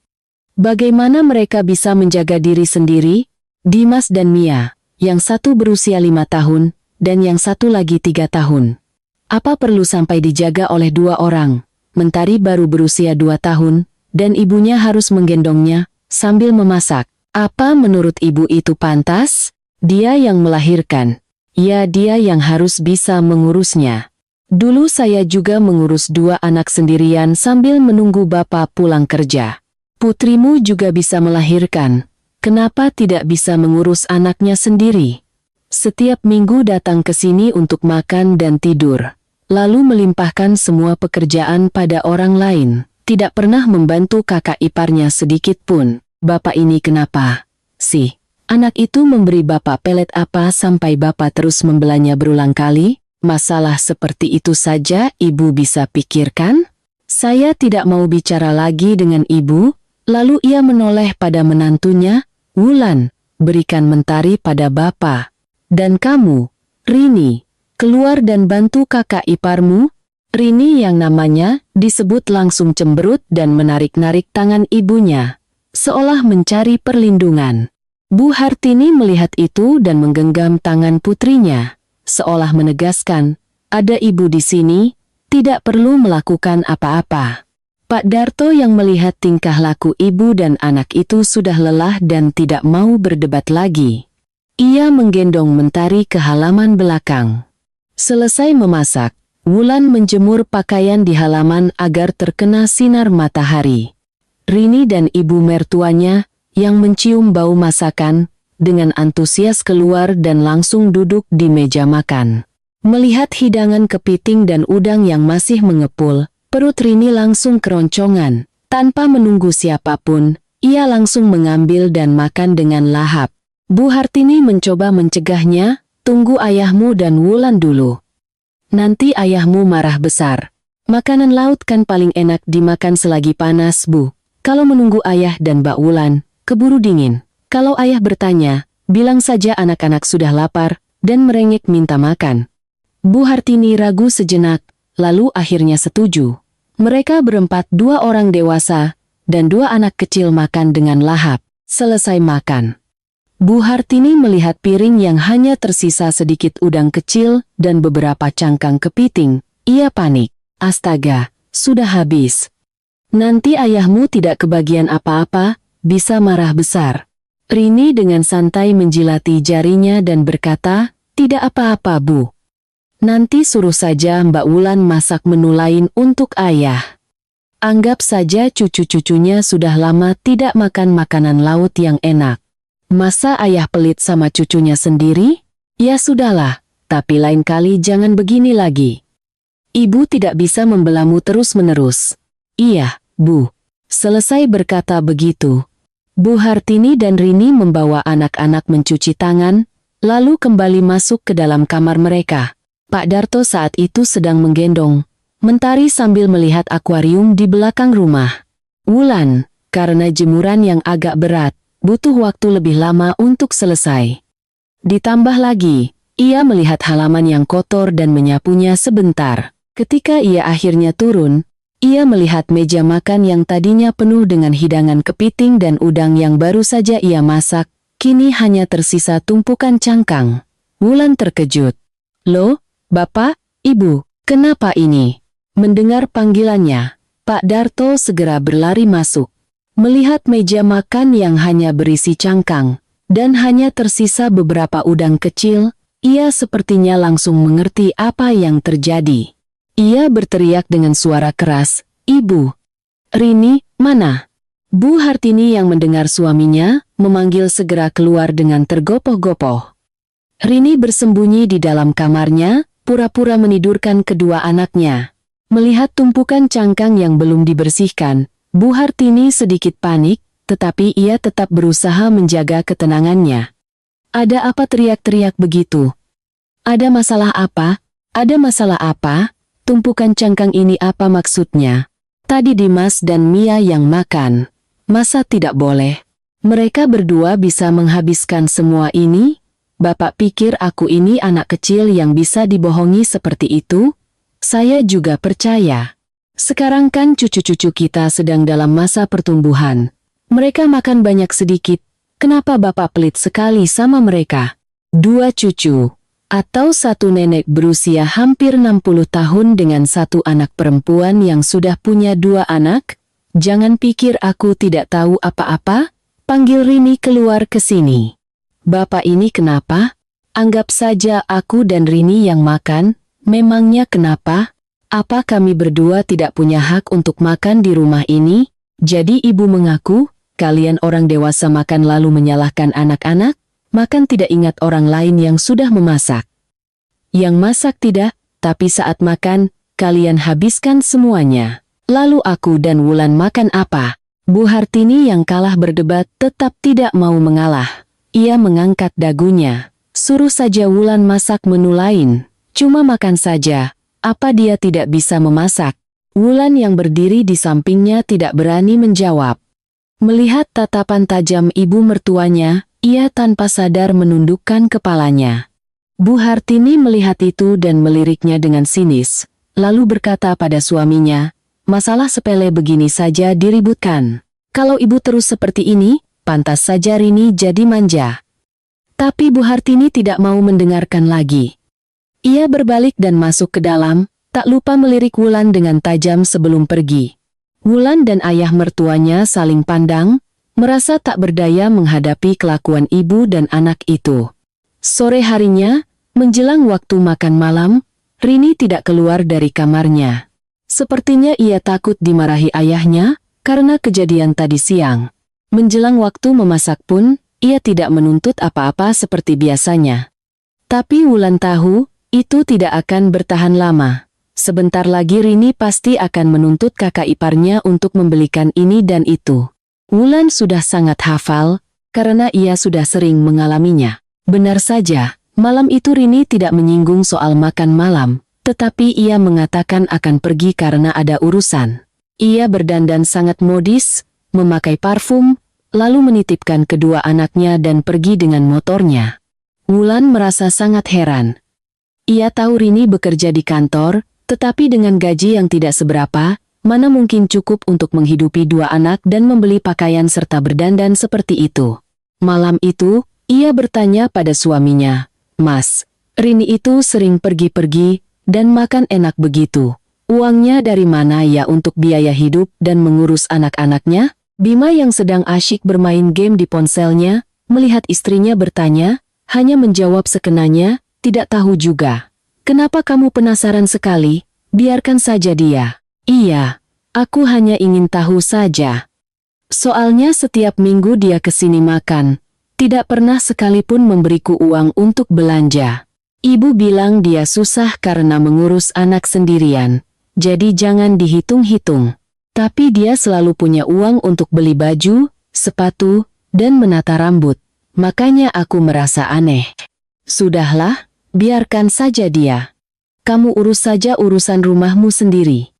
S1: Bagaimana mereka bisa menjaga diri sendiri?" Dimas dan Mia, yang satu berusia 5 tahun, dan yang satu lagi 3 tahun. Apa perlu sampai dijaga oleh 2 orang? Mentari baru berusia 2 tahun, dan ibunya harus menggendongnya, sambil memasak. Apa menurut ibu itu pantas? Dia yang melahirkan. Ya, dia yang harus bisa mengurusnya. Dulu saya juga mengurus 2 anak sendirian sambil menunggu bapak pulang kerja. Putrimu juga bisa melahirkan. Kenapa tidak bisa mengurus anaknya sendiri? Setiap minggu datang ke sini untuk makan dan tidur. Lalu melimpahkan semua pekerjaan pada orang lain. Tidak pernah membantu kakak iparnya sedikit pun. Bapak ini kenapa sih? Anak itu memberi bapak pelet apa sampai bapak terus membelanya berulang kali? Masalah seperti itu saja ibu bisa pikirkan? Saya tidak mau bicara lagi dengan ibu. Lalu ia menoleh pada menantunya. Wulan, berikan mentari pada bapak. Dan kamu, Rini, keluar dan bantu kakak iparmu. Rini yang namanya disebut langsung cemberut dan menarik-narik tangan ibunya, seolah mencari perlindungan. Bu Hartini melihat itu dan menggenggam tangan putrinya, seolah menegaskan, ada ibu di sini, tidak perlu melakukan apa-apa. Pak Darto yang melihat tingkah laku ibu dan anak itu sudah lelah dan tidak mau berdebat lagi. Ia menggendong Mentari ke halaman belakang. Selesai memasak, Wulan menjemur pakaian di halaman agar terkena sinar matahari. Rini dan ibu mertuanya yang mencium bau masakan, dengan antusias keluar dan langsung duduk di meja makan. Melihat hidangan kepiting dan udang yang masih mengepul, perut Rini langsung keroncongan. Tanpa menunggu siapapun, ia langsung mengambil dan makan dengan lahap. Bu Hartini mencoba mencegahnya, tunggu ayahmu dan Wulan dulu. Nanti ayahmu marah besar. Makanan laut kan paling enak dimakan selagi panas, Bu. Kalau menunggu ayah dan Mbak Wulan, keburu dingin. Kalau ayah bertanya, bilang saja anak-anak sudah lapar dan merengek minta makan. Bu Hartini ragu sejenak, lalu akhirnya setuju. Mereka berempat, 2 orang dewasa dan 2 anak kecil makan dengan lahap. Selesai makan, Bu Hartini melihat piring yang hanya tersisa sedikit udang kecil dan beberapa cangkang kepiting. Ia panik. Astaga, sudah habis. Nanti ayahmu tidak kebagian apa-apa, bisa marah besar. Rini dengan santai menjilati jarinya dan berkata, tidak apa-apa, Bu. Nanti suruh saja Mbak Wulan masak menu lain untuk ayah. Anggap saja cucu-cucunya sudah lama tidak makan makanan laut yang enak. Masa ayah pelit sama cucunya sendiri? Ya sudahlah, tapi lain kali jangan begini lagi. Ibu tidak bisa membelamu terus-menerus. Iya, Bu. Selesai berkata begitu, Bu Hartini dan Rini membawa anak-anak mencuci tangan, lalu kembali masuk ke dalam kamar mereka. Pak Darto saat itu sedang menggendong Mentari sambil melihat akuarium di belakang rumah. Wulan, karena jemuran yang agak berat, butuh waktu lebih lama untuk selesai. Ditambah lagi, ia melihat halaman yang kotor dan menyapunya sebentar. Ketika ia akhirnya turun, ia melihat meja makan yang tadinya penuh dengan hidangan kepiting dan udang yang baru saja ia masak, kini hanya tersisa tumpukan cangkang. Wulan terkejut. Loh, Bapak, Ibu, kenapa ini? Mendengar panggilannya, Pak Darto segera berlari masuk. Melihat meja makan yang hanya berisi cangkang, dan hanya tersisa beberapa udang kecil, ia sepertinya langsung mengerti apa yang terjadi. Ia berteriak dengan suara keras, Ibu, Rini, mana? Bu Hartini yang mendengar suaminya, memanggil segera keluar dengan tergopoh-gopoh. Rini bersembunyi di dalam kamarnya, pura-pura menidurkan kedua anaknya. Melihat tumpukan cangkang yang belum dibersihkan, Bu Hartini sedikit panik, tetapi ia tetap berusaha menjaga ketenangannya. Ada apa teriak-teriak begitu? Ada masalah apa? Ada masalah apa? Tumpukan cangkang ini apa maksudnya? Tadi Dimas dan Mia yang makan. Masa tidak boleh? Mereka berdua bisa menghabiskan semua ini? Bapak pikir aku ini anak kecil yang bisa dibohongi seperti itu? Saya juga percaya. Sekarang kan cucu-cucu kita sedang dalam masa pertumbuhan. Mereka makan banyak sedikit. Kenapa Bapak pelit sekali sama mereka? 2 cucu. Atau 1 nenek berusia hampir 60 tahun dengan 1 anak perempuan yang sudah punya 2 anak? Jangan pikir aku tidak tahu apa-apa, panggil Rini keluar ke sini. Bapak ini kenapa? Anggap saja aku dan Rini yang makan, memangnya kenapa? Apa kami berdua tidak punya hak untuk makan di rumah ini? Jadi ibu mengaku, kalian orang dewasa makan lalu menyalahkan anak-anak, makan tidak ingat orang lain yang sudah memasak. Yang masak tidak, tapi saat makan, kalian habiskan semuanya. Lalu aku dan Wulan makan apa? Bu Hartini yang kalah berdebat tetap tidak mau mengalah. Ia mengangkat dagunya. Suruh saja Wulan masak menu lain. Cuma makan saja. Apa dia tidak bisa memasak? Wulan yang berdiri di sampingnya tidak berani menjawab. Melihat tatapan tajam ibu mertuanya, ia tanpa sadar menundukkan kepalanya. Bu Hartini melihat itu dan meliriknya dengan sinis, lalu berkata pada suaminya, masalah sepele begini saja diributkan. Kalau ibu terus seperti ini, pantas saja Rini jadi manja. Tapi Bu Hartini tidak mau mendengarkan lagi. Ia berbalik dan masuk ke dalam, tak lupa melirik Wulan dengan tajam sebelum pergi. Wulan dan ayah mertuanya saling pandang, merasa tak berdaya menghadapi kelakuan ibu dan anak itu. Sore harinya, menjelang waktu makan malam, Rini tidak keluar dari kamarnya. Sepertinya ia takut dimarahi ayahnya karena kejadian tadi siang. Menjelang waktu memasak pun, ia tidak menuntut apa-apa seperti biasanya. Tapi Wulan tahu, itu tidak akan bertahan lama. Sebentar lagi Rini pasti akan menuntut kakak iparnya untuk membelikan ini dan itu. Wulan sudah sangat hafal, karena ia sudah sering mengalaminya. Benar saja, malam itu Rini tidak menyinggung soal makan malam, tetapi ia mengatakan akan pergi karena ada urusan. Ia berdandan sangat modis, memakai parfum, lalu menitipkan kedua anaknya dan pergi dengan motornya. Wulan merasa sangat heran. Ia tahu Rini bekerja di kantor, tetapi dengan gaji yang tidak seberapa, mana mungkin cukup untuk menghidupi dua anak dan membeli pakaian serta berdandan seperti itu. Malam itu, ia bertanya pada suaminya, Mas, Rini itu sering pergi-pergi dan makan enak begitu. Uangnya dari mana ya untuk biaya hidup dan mengurus anak-anaknya? Bima yang sedang asyik bermain game di ponselnya, melihat istrinya bertanya, hanya menjawab sekenanya, tidak tahu juga. Kenapa kamu penasaran sekali? Biarkan saja dia. Iya, aku hanya ingin tahu saja. Soalnya setiap minggu dia kesini makan, tidak pernah sekalipun memberiku uang untuk belanja. Ibu bilang dia susah karena mengurus anak sendirian, jadi jangan dihitung-hitung. Tapi dia selalu punya uang untuk beli baju, sepatu, dan menata rambut. Makanya aku merasa aneh. Sudahlah, biarkan saja dia. Kamu urus saja urusan rumahmu sendiri.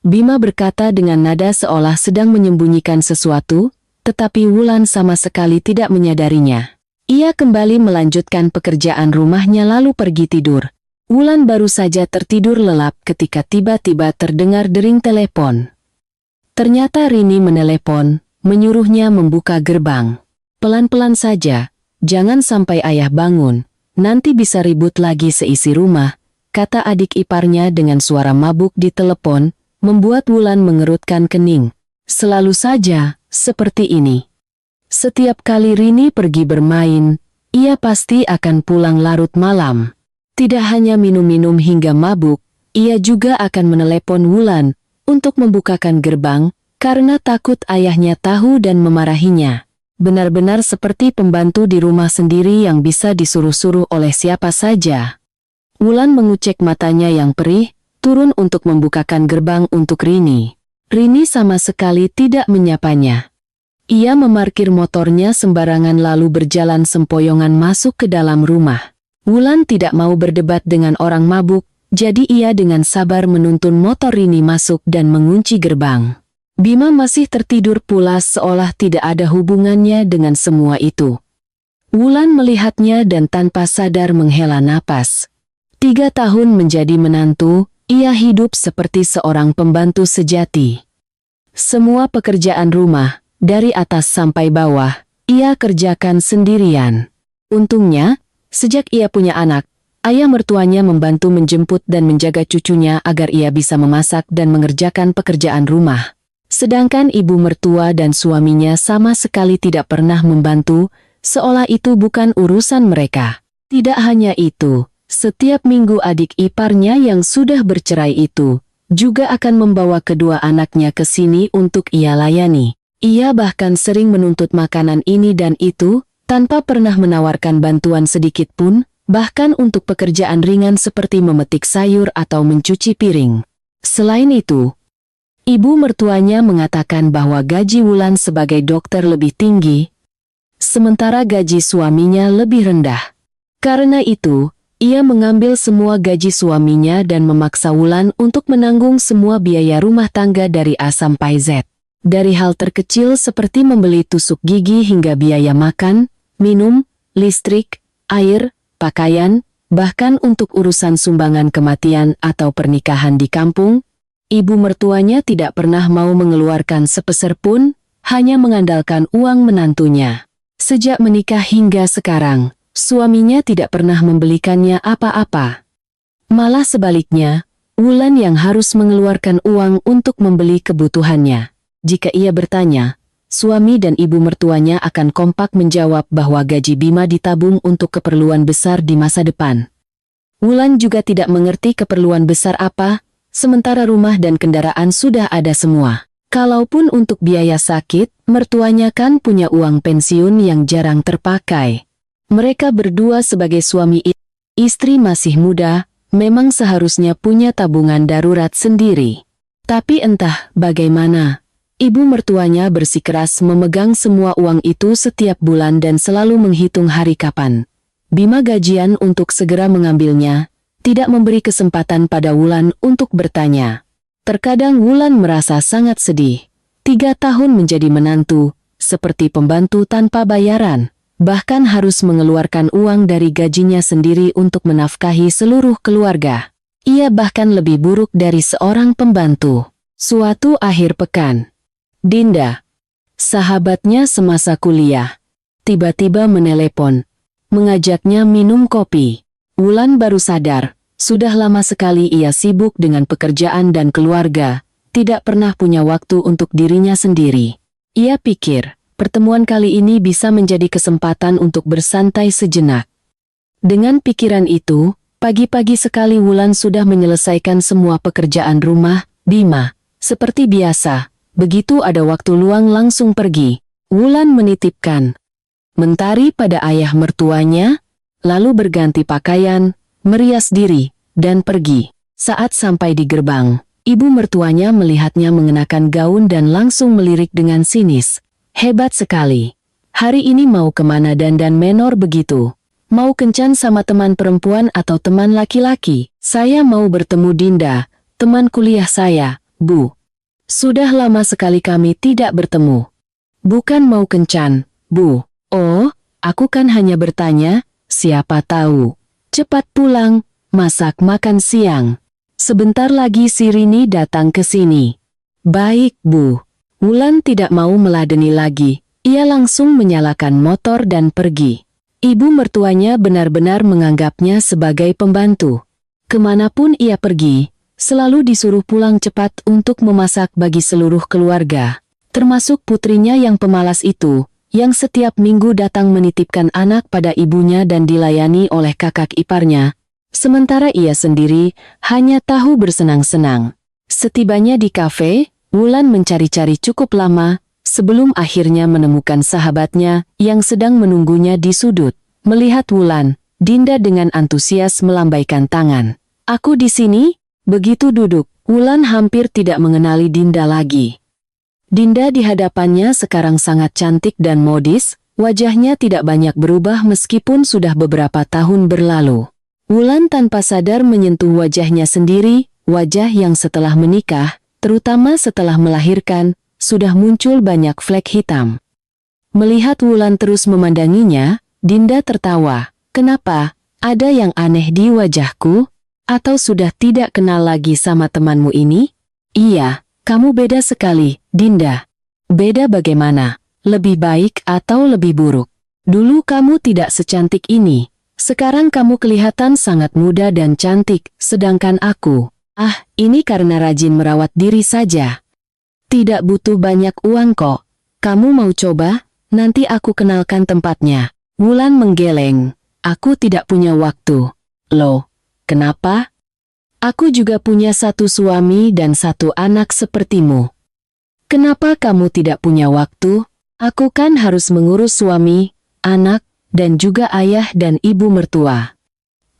S1: Bima berkata dengan nada seolah sedang menyembunyikan sesuatu, tetapi Wulan sama sekali tidak menyadarinya. Ia kembali melanjutkan pekerjaan rumahnya lalu pergi tidur. Wulan baru saja tertidur lelap ketika tiba-tiba terdengar dering telepon. Ternyata Rini menelepon, menyuruhnya membuka gerbang. Pelan-pelan saja, jangan sampai ayah bangun, nanti bisa ribut lagi seisi rumah, kata adik iparnya dengan suara mabuk di telepon, membuat Wulan mengerutkan kening. Selalu saja, seperti ini. Setiap kali Rini pergi bermain, ia pasti akan pulang larut malam. Tidak hanya minum-minum hingga mabuk, ia juga akan menelepon Wulan untuk membukakan gerbang, karena takut ayahnya tahu dan memarahinya. Benar-benar seperti pembantu di rumah sendiri yang bisa disuruh-suruh oleh siapa saja. Wulan mengucek matanya yang perih, turun untuk membukakan gerbang untuk Rini. Rini sama sekali tidak menyapanya. Ia memarkir motornya sembarangan lalu berjalan sempoyongan masuk ke dalam rumah. Wulan tidak mau berdebat dengan orang mabuk, jadi ia dengan sabar menuntun motor Rini masuk dan mengunci gerbang. Bima masih tertidur pula seolah tidak ada hubungannya dengan semua itu. Wulan melihatnya dan tanpa sadar menghela napas. 3 tahun menjadi menantu, ia hidup seperti seorang pembantu sejati. Semua pekerjaan rumah, dari atas sampai bawah, ia kerjakan sendirian. Untungnya, sejak ia punya anak, ayah mertuanya membantu menjemput dan menjaga cucunya agar ia bisa memasak dan mengerjakan pekerjaan rumah. Sedangkan ibu mertua dan suaminya sama sekali tidak pernah membantu, seolah itu bukan urusan mereka. Tidak hanya itu, setiap minggu adik iparnya yang sudah bercerai itu juga akan membawa kedua anaknya ke sini untuk ia layani. Ia bahkan sering menuntut makanan ini dan itu, tanpa pernah menawarkan bantuan sedikit pun, bahkan untuk pekerjaan ringan seperti memetik sayur atau mencuci piring. Selain itu, ibu mertuanya mengatakan bahwa gaji Wulan sebagai dokter lebih tinggi, sementara gaji suaminya lebih rendah. Karena itu, ia mengambil semua gaji suaminya dan memaksa Wulan untuk menanggung semua biaya rumah tangga dari A sampai Z. Dari hal terkecil seperti membeli tusuk gigi hingga biaya makan, minum, listrik, air, pakaian, bahkan untuk urusan sumbangan kematian atau pernikahan di kampung, ibu mertuanya tidak pernah mau mengeluarkan sepeser pun, hanya mengandalkan uang menantunya. Sejak menikah hingga sekarang, suaminya tidak pernah membelikannya apa-apa. Malah sebaliknya, Wulan yang harus mengeluarkan uang untuk membeli kebutuhannya. Jika ia bertanya, suami dan ibu mertuanya akan kompak menjawab bahwa gaji Bima ditabung untuk keperluan besar di masa depan. Wulan juga tidak mengerti keperluan besar apa, sementara rumah dan kendaraan sudah ada semua. Kalaupun untuk biaya sakit, mertuanya kan punya uang pensiun yang jarang terpakai. Mereka berdua sebagai suami istri masih muda, memang seharusnya punya tabungan darurat sendiri. Tapi entah bagaimana, ibu mertuanya bersikeras memegang semua uang itu setiap bulan dan selalu menghitung hari kapan Bima gajian untuk segera mengambilnya, tidak memberi kesempatan pada Wulan untuk bertanya. Terkadang Wulan merasa sangat sedih. 3 tahun menjadi menantu, seperti pembantu tanpa bayaran. Bahkan harus mengeluarkan uang dari gajinya sendiri untuk menafkahi seluruh keluarga. Ia bahkan lebih buruk dari seorang pembantu. Suatu akhir pekan, Dinda, sahabatnya semasa kuliah, tiba-tiba menelepon, mengajaknya minum kopi. Wulan baru sadar, sudah lama sekali ia sibuk dengan pekerjaan dan keluarga, tidak pernah punya waktu untuk dirinya sendiri. Ia pikir, pertemuan kali ini bisa menjadi kesempatan untuk bersantai sejenak. Dengan pikiran itu, pagi-pagi sekali Wulan sudah menyelesaikan semua pekerjaan rumah Bima. Seperti biasa, begitu ada waktu luang langsung pergi. Wulan menitipkan mentari pada ayah mertuanya, lalu berganti pakaian, merias diri, dan pergi. Saat sampai di gerbang, ibu mertuanya melihatnya mengenakan gaun dan langsung melirik dengan sinis. Hebat sekali. Hari ini mau kemana dandan menor begitu? Mau kencan sama teman perempuan atau teman laki-laki? Saya mau bertemu Dinda, teman kuliah saya, Bu. Sudah lama sekali kami tidak bertemu. Bukan mau kencan, Bu. Oh, aku kan hanya bertanya, siapa tahu. Cepat pulang, masak makan siang. Sebentar lagi si Rini datang ke sini. Baik, Bu. Wulan tidak mau meladeni lagi, ia langsung menyalakan motor dan pergi. Ibu mertuanya benar-benar menganggapnya sebagai pembantu. Kemanapun ia pergi, selalu disuruh pulang cepat untuk memasak bagi seluruh keluarga. Termasuk putrinya yang pemalas itu, yang setiap minggu datang menitipkan anak pada ibunya dan dilayani oleh kakak iparnya. Sementara ia sendiri hanya tahu bersenang-senang. Setibanya di kafe, Wulan mencari-cari cukup lama, sebelum akhirnya menemukan sahabatnya yang sedang menunggunya di sudut. Melihat Wulan, Dinda dengan antusias melambaikan tangan. Aku di sini? Begitu duduk, Wulan hampir tidak mengenali Dinda lagi. Dinda di hadapannya sekarang sangat cantik dan modis, wajahnya tidak banyak berubah meskipun sudah beberapa tahun berlalu. Wulan tanpa sadar menyentuh wajahnya sendiri, wajah yang setelah menikah, terutama setelah melahirkan, sudah muncul banyak flek hitam. Melihat Wulan terus memandanginya, Dinda tertawa. Kenapa? Ada yang aneh di wajahku? Atau sudah tidak kenal lagi sama temanmu ini? Iya, kamu beda sekali, Dinda. Beda bagaimana? Lebih baik atau lebih buruk? Dulu kamu tidak secantik ini. Sekarang kamu kelihatan sangat muda dan cantik, sedangkan aku, ini karena rajin merawat diri saja. Tidak butuh banyak uang kok. Kamu mau coba? Nanti aku kenalkan tempatnya. Wulan menggeleng. aku tidak punya waktu. Loh, kenapa? Aku juga punya satu suami dan satu anak sepertimu. Kenapa kamu tidak punya waktu? Aku kan harus mengurus suami, anak, dan juga ayah dan ibu mertua.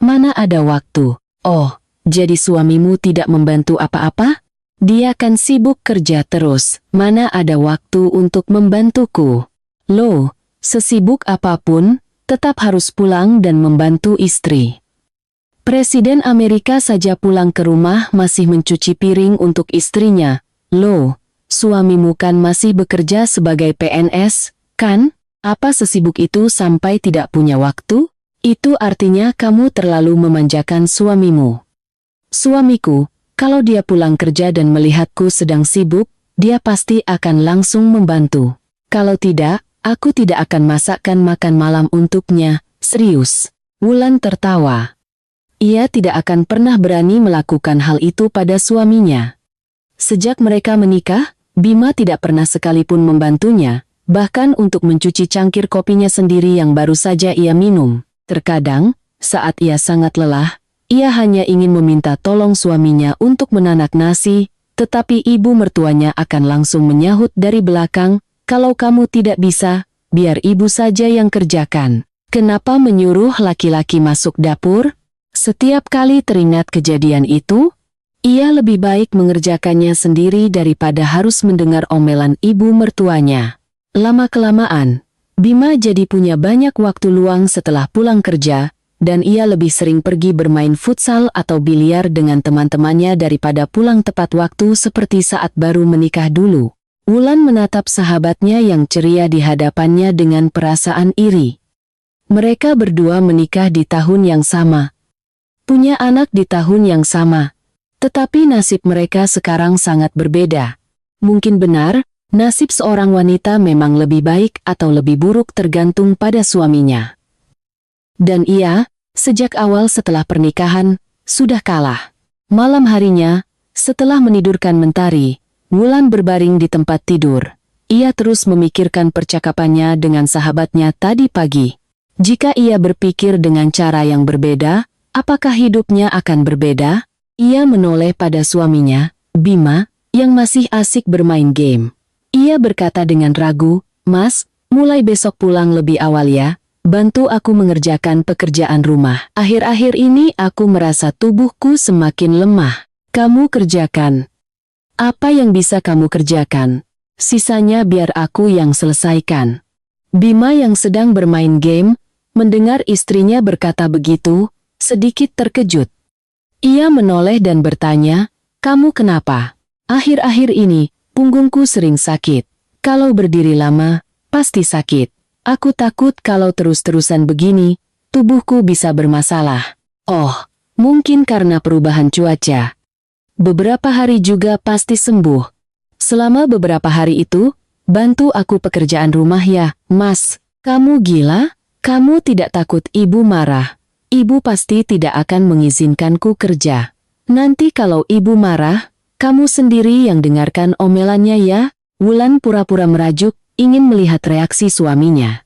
S1: Mana ada waktu? Oh, jadi suamimu tidak membantu apa-apa? Dia kan sibuk kerja terus. Mana ada waktu untuk membantuku? Loh, sesibuk apapun, tetap harus pulang dan membantu istri. Presiden Amerika saja pulang ke rumah masih mencuci piring untuk istrinya. Loh, suamimu kan masih bekerja sebagai PNS, kan? Apa sesibuk itu sampai tidak punya waktu? Itu artinya kamu terlalu memanjakan suamimu. Suamiku, kalau dia pulang kerja dan melihatku sedang sibuk, dia pasti akan langsung membantu. Kalau tidak, aku tidak akan masakkan makan malam untuknya. Serius. Wulan tertawa. Ia tidak akan pernah berani melakukan hal itu pada suaminya. Sejak mereka menikah, Bima tidak pernah sekalipun membantunya, bahkan untuk mencuci cangkir kopinya sendiri yang baru saja ia minum. Terkadang, saat ia sangat lelah, ia hanya ingin meminta tolong suaminya untuk menanak nasi, tetapi ibu mertuanya akan langsung menyahut dari belakang, "Kalau kamu tidak bisa, biar ibu saja yang kerjakan. Kenapa menyuruh laki-laki masuk dapur?" Setiap kali teringat kejadian itu, ia lebih baik mengerjakannya sendiri daripada harus mendengar omelan ibu mertuanya. Lama-kelamaan, Bima jadi punya banyak waktu luang setelah pulang kerja, dan ia lebih sering pergi bermain futsal atau biliar dengan teman-temannya daripada pulang tepat waktu seperti saat baru menikah dulu. Wulan menatap sahabatnya yang ceria di hadapannya dengan perasaan iri. Mereka berdua menikah di tahun yang sama, punya anak di tahun yang sama, tetapi nasib mereka sekarang sangat berbeda. Mungkin benar, nasib seorang wanita memang lebih baik atau lebih buruk tergantung pada suaminya. Dan ia, sejak awal setelah pernikahan, sudah kalah. Malam harinya, setelah menidurkan mentari, Wulan berbaring di tempat tidur. Ia terus memikirkan percakapannya dengan sahabatnya tadi pagi. Jika ia berpikir dengan cara yang berbeda, apakah hidupnya akan berbeda? Ia menoleh pada suaminya, Bima, yang masih asik bermain game. Ia berkata dengan ragu, "Mas, mulai besok pulang lebih awal ya, bantu aku mengerjakan pekerjaan rumah. Akhir-akhir ini aku merasa tubuhku semakin lemah." "Kamu kerjakan. Apa yang bisa kamu kerjakan? Sisanya biar aku yang selesaikan." Bima yang sedang bermain game, mendengar istrinya berkata begitu, sedikit terkejut. Ia menoleh dan bertanya, "Kamu kenapa?" "Akhir-akhir ini, punggungku sering sakit. Kalau berdiri lama, pasti sakit. Aku takut kalau terus-terusan begini, tubuhku bisa bermasalah." "Oh, mungkin karena perubahan cuaca. Beberapa hari juga pasti sembuh. Selama beberapa hari itu, bantu aku pekerjaan rumah ya, Mas." "Kamu gila? Kamu tidak takut ibu marah? Ibu pasti tidak akan mengizinkanku kerja. Nanti kalau ibu marah, kamu sendiri yang dengarkan omelannya ya." Wulan pura-pura merajuk, ingin melihat reaksi suaminya.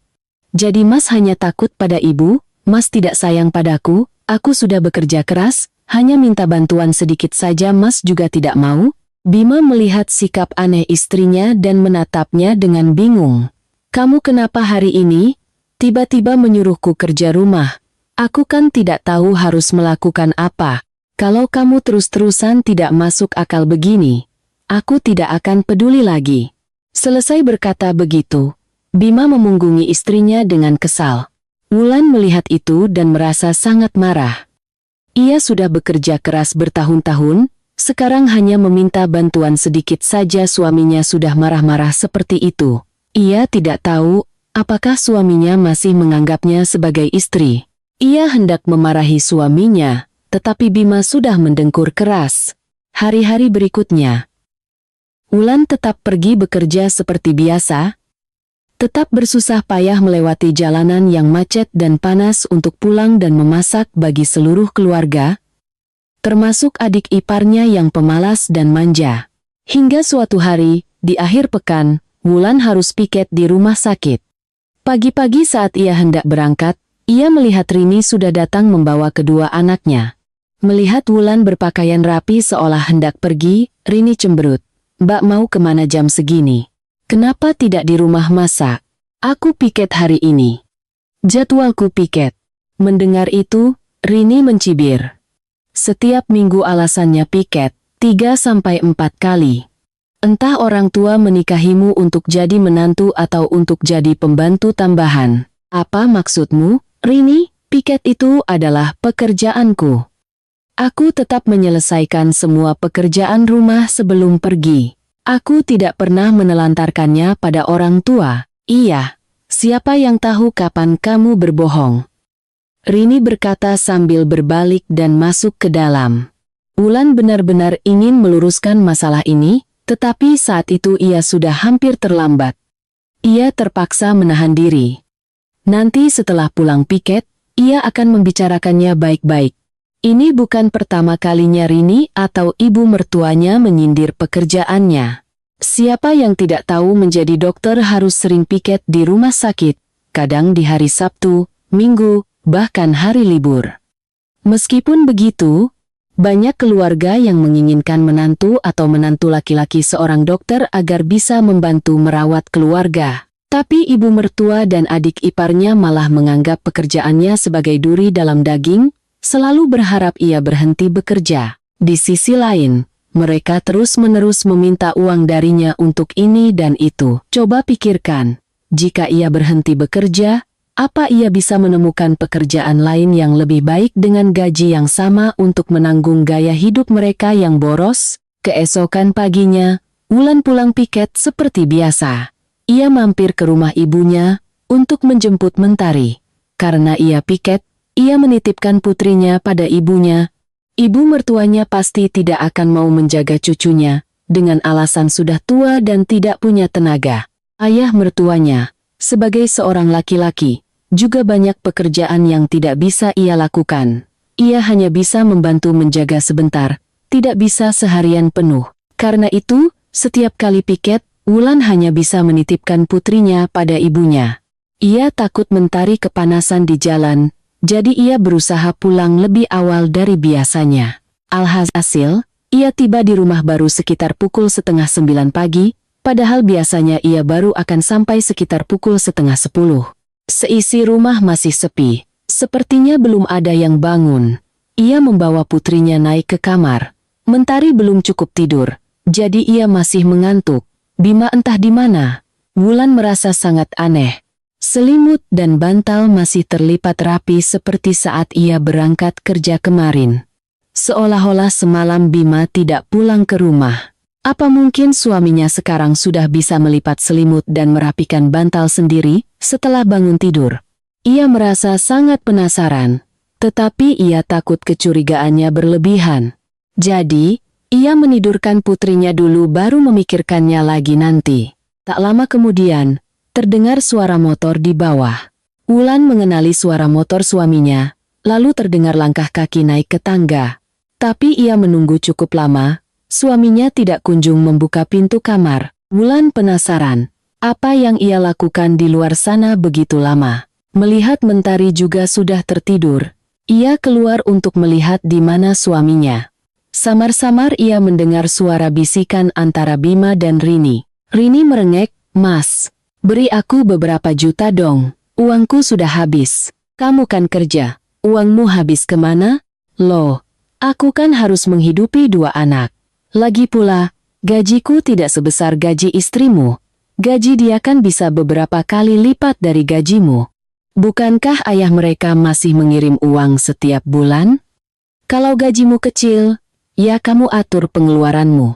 S1: "Jadi Mas hanya takut pada ibu? Mas tidak sayang padaku? Aku sudah bekerja keras, hanya minta bantuan sedikit saja Mas juga tidak mau?" Bima melihat sikap aneh istrinya dan menatapnya dengan bingung. "Kamu kenapa hari ini tiba-tiba menyuruhku kerja rumah? Aku kan tidak tahu harus melakukan apa. Kalau kamu terus-terusan tidak masuk akal begini, aku tidak akan peduli lagi." Selesai berkata begitu, Bima memunggungi istrinya dengan kesal. Wulan melihat itu dan merasa sangat marah. Ia sudah bekerja keras bertahun-tahun, sekarang hanya meminta bantuan sedikit saja suaminya sudah marah-marah seperti itu. Ia tidak tahu apakah suaminya masih menganggapnya sebagai istri. Ia hendak memarahi suaminya, tetapi Bima sudah mendengkur keras. Hari-hari berikutnya, Wulan tetap pergi bekerja seperti biasa, tetap bersusah payah melewati jalanan yang macet dan panas untuk pulang dan memasak bagi seluruh keluarga, termasuk adik iparnya yang pemalas dan manja. Hingga suatu hari, di akhir pekan, Wulan harus piket di rumah sakit. Pagi-pagi saat ia hendak berangkat, Ia melihat Rini sudah datang membawa kedua anaknya. Melihat Wulan berpakaian rapi seolah hendak pergi, Rini cemberut. Mbak mau kemana jam segini? Kenapa tidak di rumah masak? Aku piket hari ini. Jadwalku piket. Mendengar itu, Rini mencibir. Setiap minggu alasannya piket, 3-4 kali. Entah orang tua menikahimu untuk jadi menantu atau untuk jadi pembantu tambahan. Apa maksudmu, Rini? Piket itu adalah pekerjaanku. Aku tetap menyelesaikan semua pekerjaan rumah sebelum pergi. Aku tidak pernah menelantarkannya pada orang tua. Iya, siapa yang tahu kapan kamu berbohong? Rini berkata sambil berbalik dan masuk ke dalam. Wulan benar-benar ingin meluruskan masalah ini, tetapi saat itu ia sudah hampir terlambat. Ia terpaksa menahan diri. Nanti setelah pulang piket, ia akan membicarakannya baik-baik. Ini bukan pertama kalinya Rini atau ibu mertuanya menyindir pekerjaannya. Siapa yang tidak tahu menjadi dokter harus sering piket di rumah sakit, kadang di hari Sabtu, Minggu, bahkan hari libur. Meskipun begitu, banyak keluarga yang menginginkan menantu atau menantu laki-laki seorang dokter agar bisa membantu merawat keluarga. Tapi ibu mertua dan adik iparnya malah menganggap pekerjaannya sebagai duri dalam daging, selalu berharap ia berhenti bekerja. Di sisi lain, mereka terus-menerus meminta uang darinya untuk ini dan itu. Coba pikirkan, jika ia berhenti bekerja, apa ia bisa menemukan pekerjaan lain yang lebih baik dengan gaji yang sama untuk menanggung gaya hidup mereka yang boros? Keesokan paginya, Wulan pulang piket seperti biasa. Ia mampir ke rumah ibunya untuk menjemput Mentari. Karena ia piket, ia menitipkan putrinya pada ibunya. Ibu mertuanya pasti tidak akan mau menjaga cucunya, dengan alasan sudah tua dan tidak punya tenaga. Ayah mertuanya, sebagai seorang laki-laki, juga banyak pekerjaan yang tidak bisa ia lakukan. Ia hanya bisa membantu menjaga sebentar, tidak bisa seharian penuh. Karena itu, setiap kali piket, Wulan hanya bisa menitipkan putrinya pada ibunya. Ia takut Mentari kepanasan di jalan, jadi ia berusaha pulang lebih awal dari biasanya. Alhasil, ia tiba di rumah baru sekitar pukul 8:30 pagi, padahal biasanya ia baru akan sampai sekitar pukul 9:30. Seisi rumah masih sepi, sepertinya belum ada yang bangun. Ia membawa putrinya naik ke kamar. Mentari belum cukup tidur, jadi ia masih mengantuk. Bima entah di mana. Wulan merasa sangat aneh. Selimut dan bantal masih terlipat rapi seperti saat ia berangkat kerja kemarin. Seolah-olah semalam Bima tidak pulang ke rumah. Apa mungkin suaminya sekarang sudah bisa melipat selimut dan merapikan bantal sendiri setelah bangun tidur? Ia merasa sangat penasaran, tetapi ia takut kecurigaannya berlebihan. Jadi, ia menidurkan putrinya dulu baru memikirkannya lagi nanti. Tak lama kemudian, terdengar suara motor di bawah. Wulan mengenali suara motor suaminya, lalu terdengar langkah kaki naik ke tangga. Tapi ia menunggu cukup lama, suaminya tidak kunjung membuka pintu kamar. Wulan penasaran, apa yang ia lakukan di luar sana begitu lama. Melihat Mentari juga sudah tertidur, ia keluar untuk melihat di mana suaminya. Samar-samar ia mendengar suara bisikan antara Bima dan Rini. Rini merengek, "Mas, beri aku beberapa juta dong, uangku sudah habis." "Kamu kan kerja, uangmu habis kemana?" "Loh, aku kan harus menghidupi 2 anak. Lagi pula, gajiku tidak sebesar gaji istrimu. Gaji dia kan bisa beberapa kali lipat dari gajimu. Bukankah ayah mereka masih mengirim uang setiap bulan? Kalau gajimu kecil, ya kamu atur pengeluaranmu.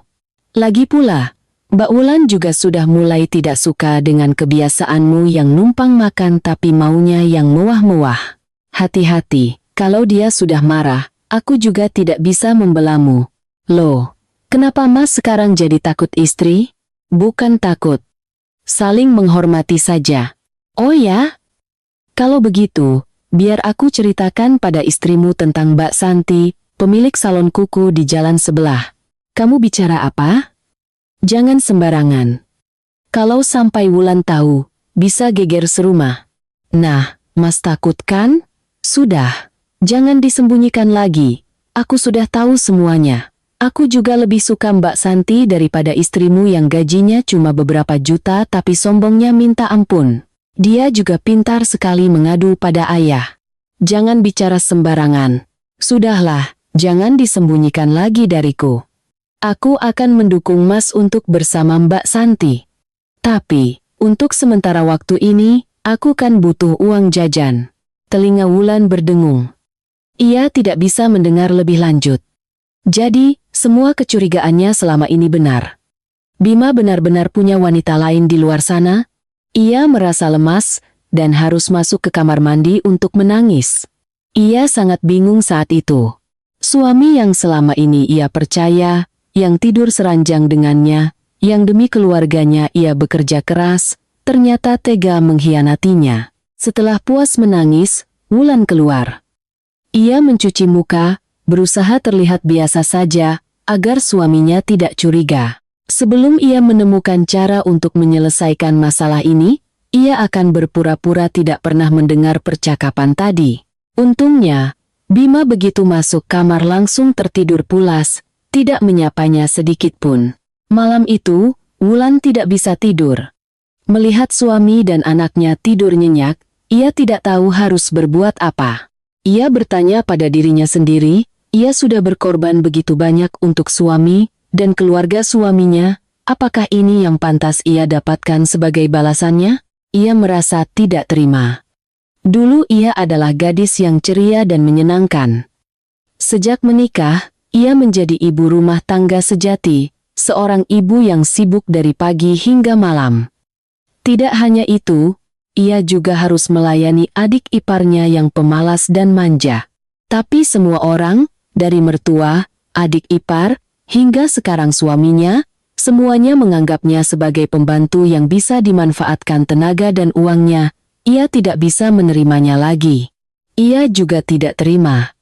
S1: Lagi pula, Mbak Wulan juga sudah mulai tidak suka dengan kebiasaanmu yang numpang makan tapi maunya yang mewah-mewah. Hati-hati, kalau dia sudah marah, aku juga tidak bisa membelamu." "Loh, kenapa Mas sekarang jadi takut istri?" "Bukan takut. Saling menghormati saja." "Oh ya? Kalau begitu, biar aku ceritakan pada istrimu tentang Mbak Santi, pemilik salon kuku di jalan sebelah." "Kamu bicara apa? Jangan sembarangan. Kalau sampai Wulan tahu, bisa geger serumah." "Nah, Mas takut kan? Sudah, jangan disembunyikan lagi. Aku sudah tahu semuanya. Aku juga lebih suka Mbak Santi daripada istrimu yang gajinya cuma beberapa juta tapi sombongnya minta ampun. Dia juga pintar sekali mengadu pada ayah. Jangan bicara sembarangan. Sudahlah, jangan disembunyikan lagi dariku. Aku akan mendukung Mas untuk bersama Mbak Santi. Tapi, untuk sementara waktu ini, aku kan butuh uang jajan. Telinga Wulan berdengung. Ia tidak bisa mendengar lebih lanjut. Jadi, semua kecurigaannya selama ini benar. Bima benar-benar punya wanita lain di luar sana. Ia merasa lemas dan harus masuk ke kamar mandi untuk menangis. Ia sangat bingung saat itu. Suami yang selama ini ia percaya, yang tidur seranjang dengannya, yang demi keluarganya ia bekerja keras, ternyata tega mengkhianatinya. Setelah puas menangis, Wulan keluar. Ia mencuci muka, berusaha terlihat biasa saja, agar suaminya tidak curiga. Sebelum ia menemukan cara untuk menyelesaikan masalah ini, ia akan berpura-pura tidak pernah mendengar percakapan tadi. Untungnya, Bima begitu masuk kamar langsung tertidur pulas, tidak menyapanya sedikit pun. Malam itu, Wulan tidak bisa tidur. Melihat suami dan anaknya tidur nyenyak, ia tidak tahu harus berbuat apa. Ia bertanya pada dirinya sendiri, ia sudah berkorban begitu banyak untuk suami dan keluarga suaminya, apakah ini yang pantas ia dapatkan sebagai balasannya? Ia merasa tidak terima. Dulu ia adalah gadis yang ceria dan menyenangkan. Sejak menikah, ia menjadi ibu rumah tangga sejati, seorang ibu yang sibuk dari pagi hingga malam. Tidak hanya itu, ia juga harus melayani adik iparnya yang pemalas dan manja. Tapi semua orang, dari mertua, adik ipar, hingga sekarang suaminya, semuanya menganggapnya sebagai pembantu yang bisa dimanfaatkan tenaga dan uangnya. Ia tidak bisa menerimanya lagi. Ia juga tidak terima.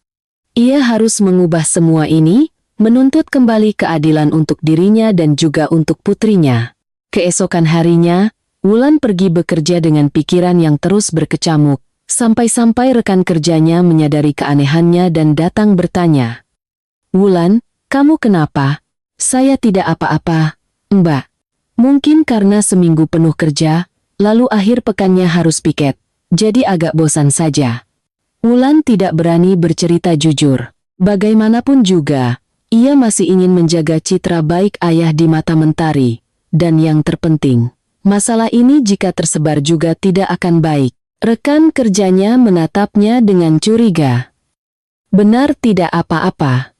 S1: Ia harus mengubah semua ini, menuntut kembali keadilan untuk dirinya dan juga untuk putrinya. Keesokan harinya, Wulan pergi bekerja dengan pikiran yang terus berkecamuk, sampai-sampai rekan kerjanya menyadari keanehannya dan datang bertanya. "Wulan, kamu kenapa?" "Saya tidak apa-apa, Mbak. Mungkin karena seminggu penuh kerja, lalu akhir pekannya harus piket, jadi agak bosan saja." Wulan tidak berani bercerita jujur. Bagaimanapun juga, ia masih ingin menjaga citra baik ayah di mata Mentari. Dan yang terpenting, masalah ini jika tersebar juga tidak akan baik. Rekan kerjanya menatapnya dengan curiga. "Benar tidak apa-apa.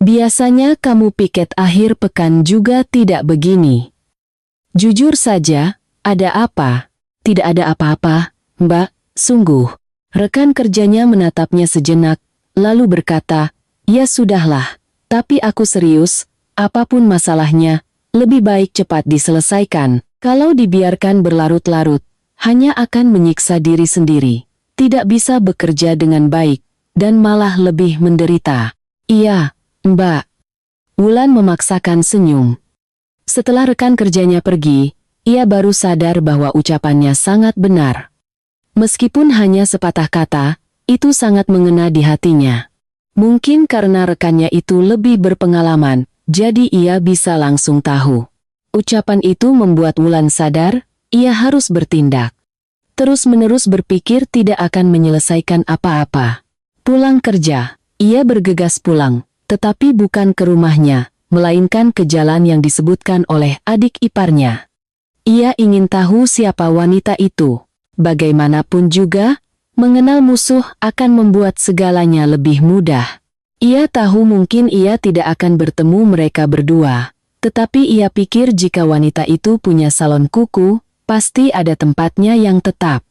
S1: Biasanya kamu piket akhir pekan juga tidak begini." "Jujur saja, ada apa?" "Tidak ada apa-apa, Mbak, sungguh." Rekan kerjanya menatapnya sejenak, lalu berkata, "Ya sudahlah, tapi aku serius, apapun masalahnya, lebih baik cepat diselesaikan. Kalau dibiarkan berlarut-larut, hanya akan menyiksa diri sendiri, tidak bisa bekerja dengan baik, dan malah lebih menderita." "Iya, Mbak." Wulan memaksakan senyum. Setelah rekan kerjanya pergi, ia baru sadar bahwa ucapannya sangat benar. Meskipun hanya sepatah kata, itu sangat mengena di hatinya. Mungkin karena rekannya itu lebih berpengalaman, jadi ia bisa langsung tahu. Ucapan itu membuat Wulan sadar, ia harus bertindak. Terus-menerus berpikir tidak akan menyelesaikan apa-apa. Pulang kerja, ia bergegas pulang, tetapi bukan ke rumahnya, melainkan ke jalan yang disebutkan oleh adik iparnya. Ia ingin tahu siapa wanita itu. Bagaimanapun juga, mengenal musuh akan membuat segalanya lebih mudah. Ia tahu mungkin ia tidak akan bertemu mereka berdua, tetapi ia pikir jika wanita itu punya salon kuku, pasti ada tempatnya yang tetap.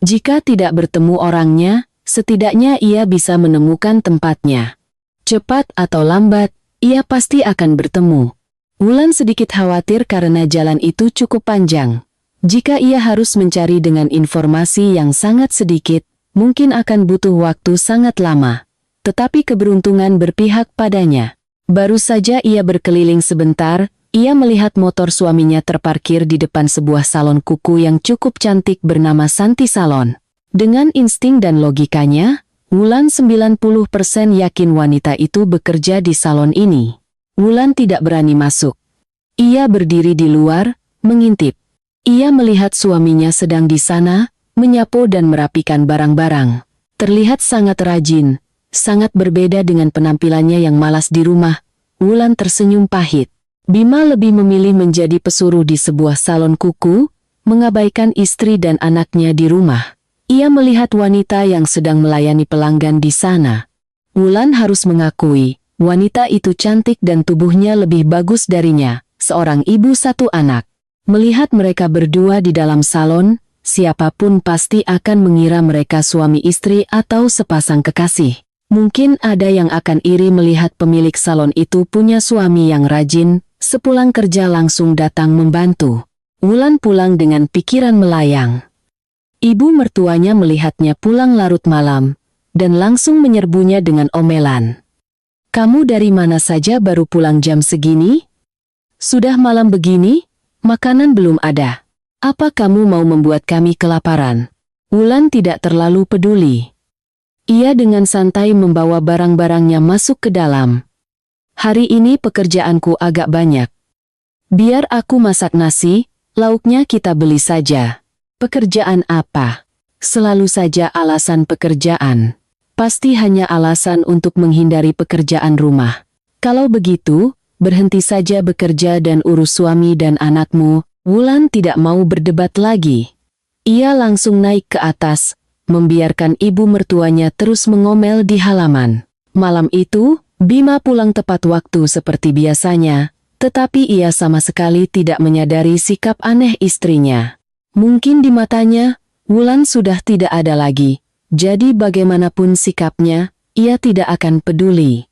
S1: Jika tidak bertemu orangnya, setidaknya ia bisa menemukan tempatnya. Cepat atau lambat, ia pasti akan bertemu. Wulan sedikit khawatir karena jalan itu cukup panjang. Jika ia harus mencari dengan informasi yang sangat sedikit, mungkin akan butuh waktu sangat lama. Tetapi keberuntungan berpihak padanya. Baru saja ia berkeliling sebentar, ia melihat motor suaminya terparkir di depan sebuah salon kuku yang cukup cantik bernama Santi Salon. Dengan insting dan logikanya, Wulan 90% yakin wanita itu bekerja di salon ini. Wulan tidak berani masuk. Ia berdiri di luar, mengintip. Ia melihat suaminya sedang di sana, menyapu dan merapikan barang-barang. Terlihat sangat rajin, sangat berbeda dengan penampilannya yang malas di rumah. Wulan tersenyum pahit. Bima lebih memilih menjadi pesuruh di sebuah salon kuku, mengabaikan istri dan anaknya di rumah. Ia melihat wanita yang sedang melayani pelanggan di sana. Wulan harus mengakui, wanita itu cantik dan tubuhnya lebih bagus darinya, seorang ibu satu anak. Melihat mereka berdua di dalam salon, siapapun pasti akan mengira mereka suami istri atau sepasang kekasih. Mungkin ada yang akan iri melihat pemilik salon itu punya suami yang rajin, sepulang kerja langsung datang membantu. Wulan pulang dengan pikiran melayang. Ibu mertuanya melihatnya pulang larut malam, dan langsung menyerbunya dengan omelan. "Kamu dari mana saja baru pulang jam segini? Sudah malam begini, makanan belum ada. Apa kamu mau membuat kami kelaparan?" Wulan tidak terlalu peduli. Ia dengan santai membawa barang-barangnya masuk ke dalam. "Hari ini pekerjaanku agak banyak. Biar aku masak nasi, lauknya kita beli saja." "Pekerjaan apa?" Selalu saja alasan pekerjaan. Pasti hanya alasan untuk menghindari pekerjaan rumah. "Kalau begitu, berhenti saja bekerja dan urus suami dan anakmu." Wulan tidak mau berdebat lagi. Ia langsung naik ke atas, membiarkan ibu mertuanya terus mengomel di halaman. Malam itu, Bima pulang tepat waktu seperti biasanya, tetapi ia sama sekali tidak menyadari sikap aneh istrinya. Mungkin di matanya, Wulan sudah tidak ada lagi, jadi bagaimanapun sikapnya, ia tidak akan peduli.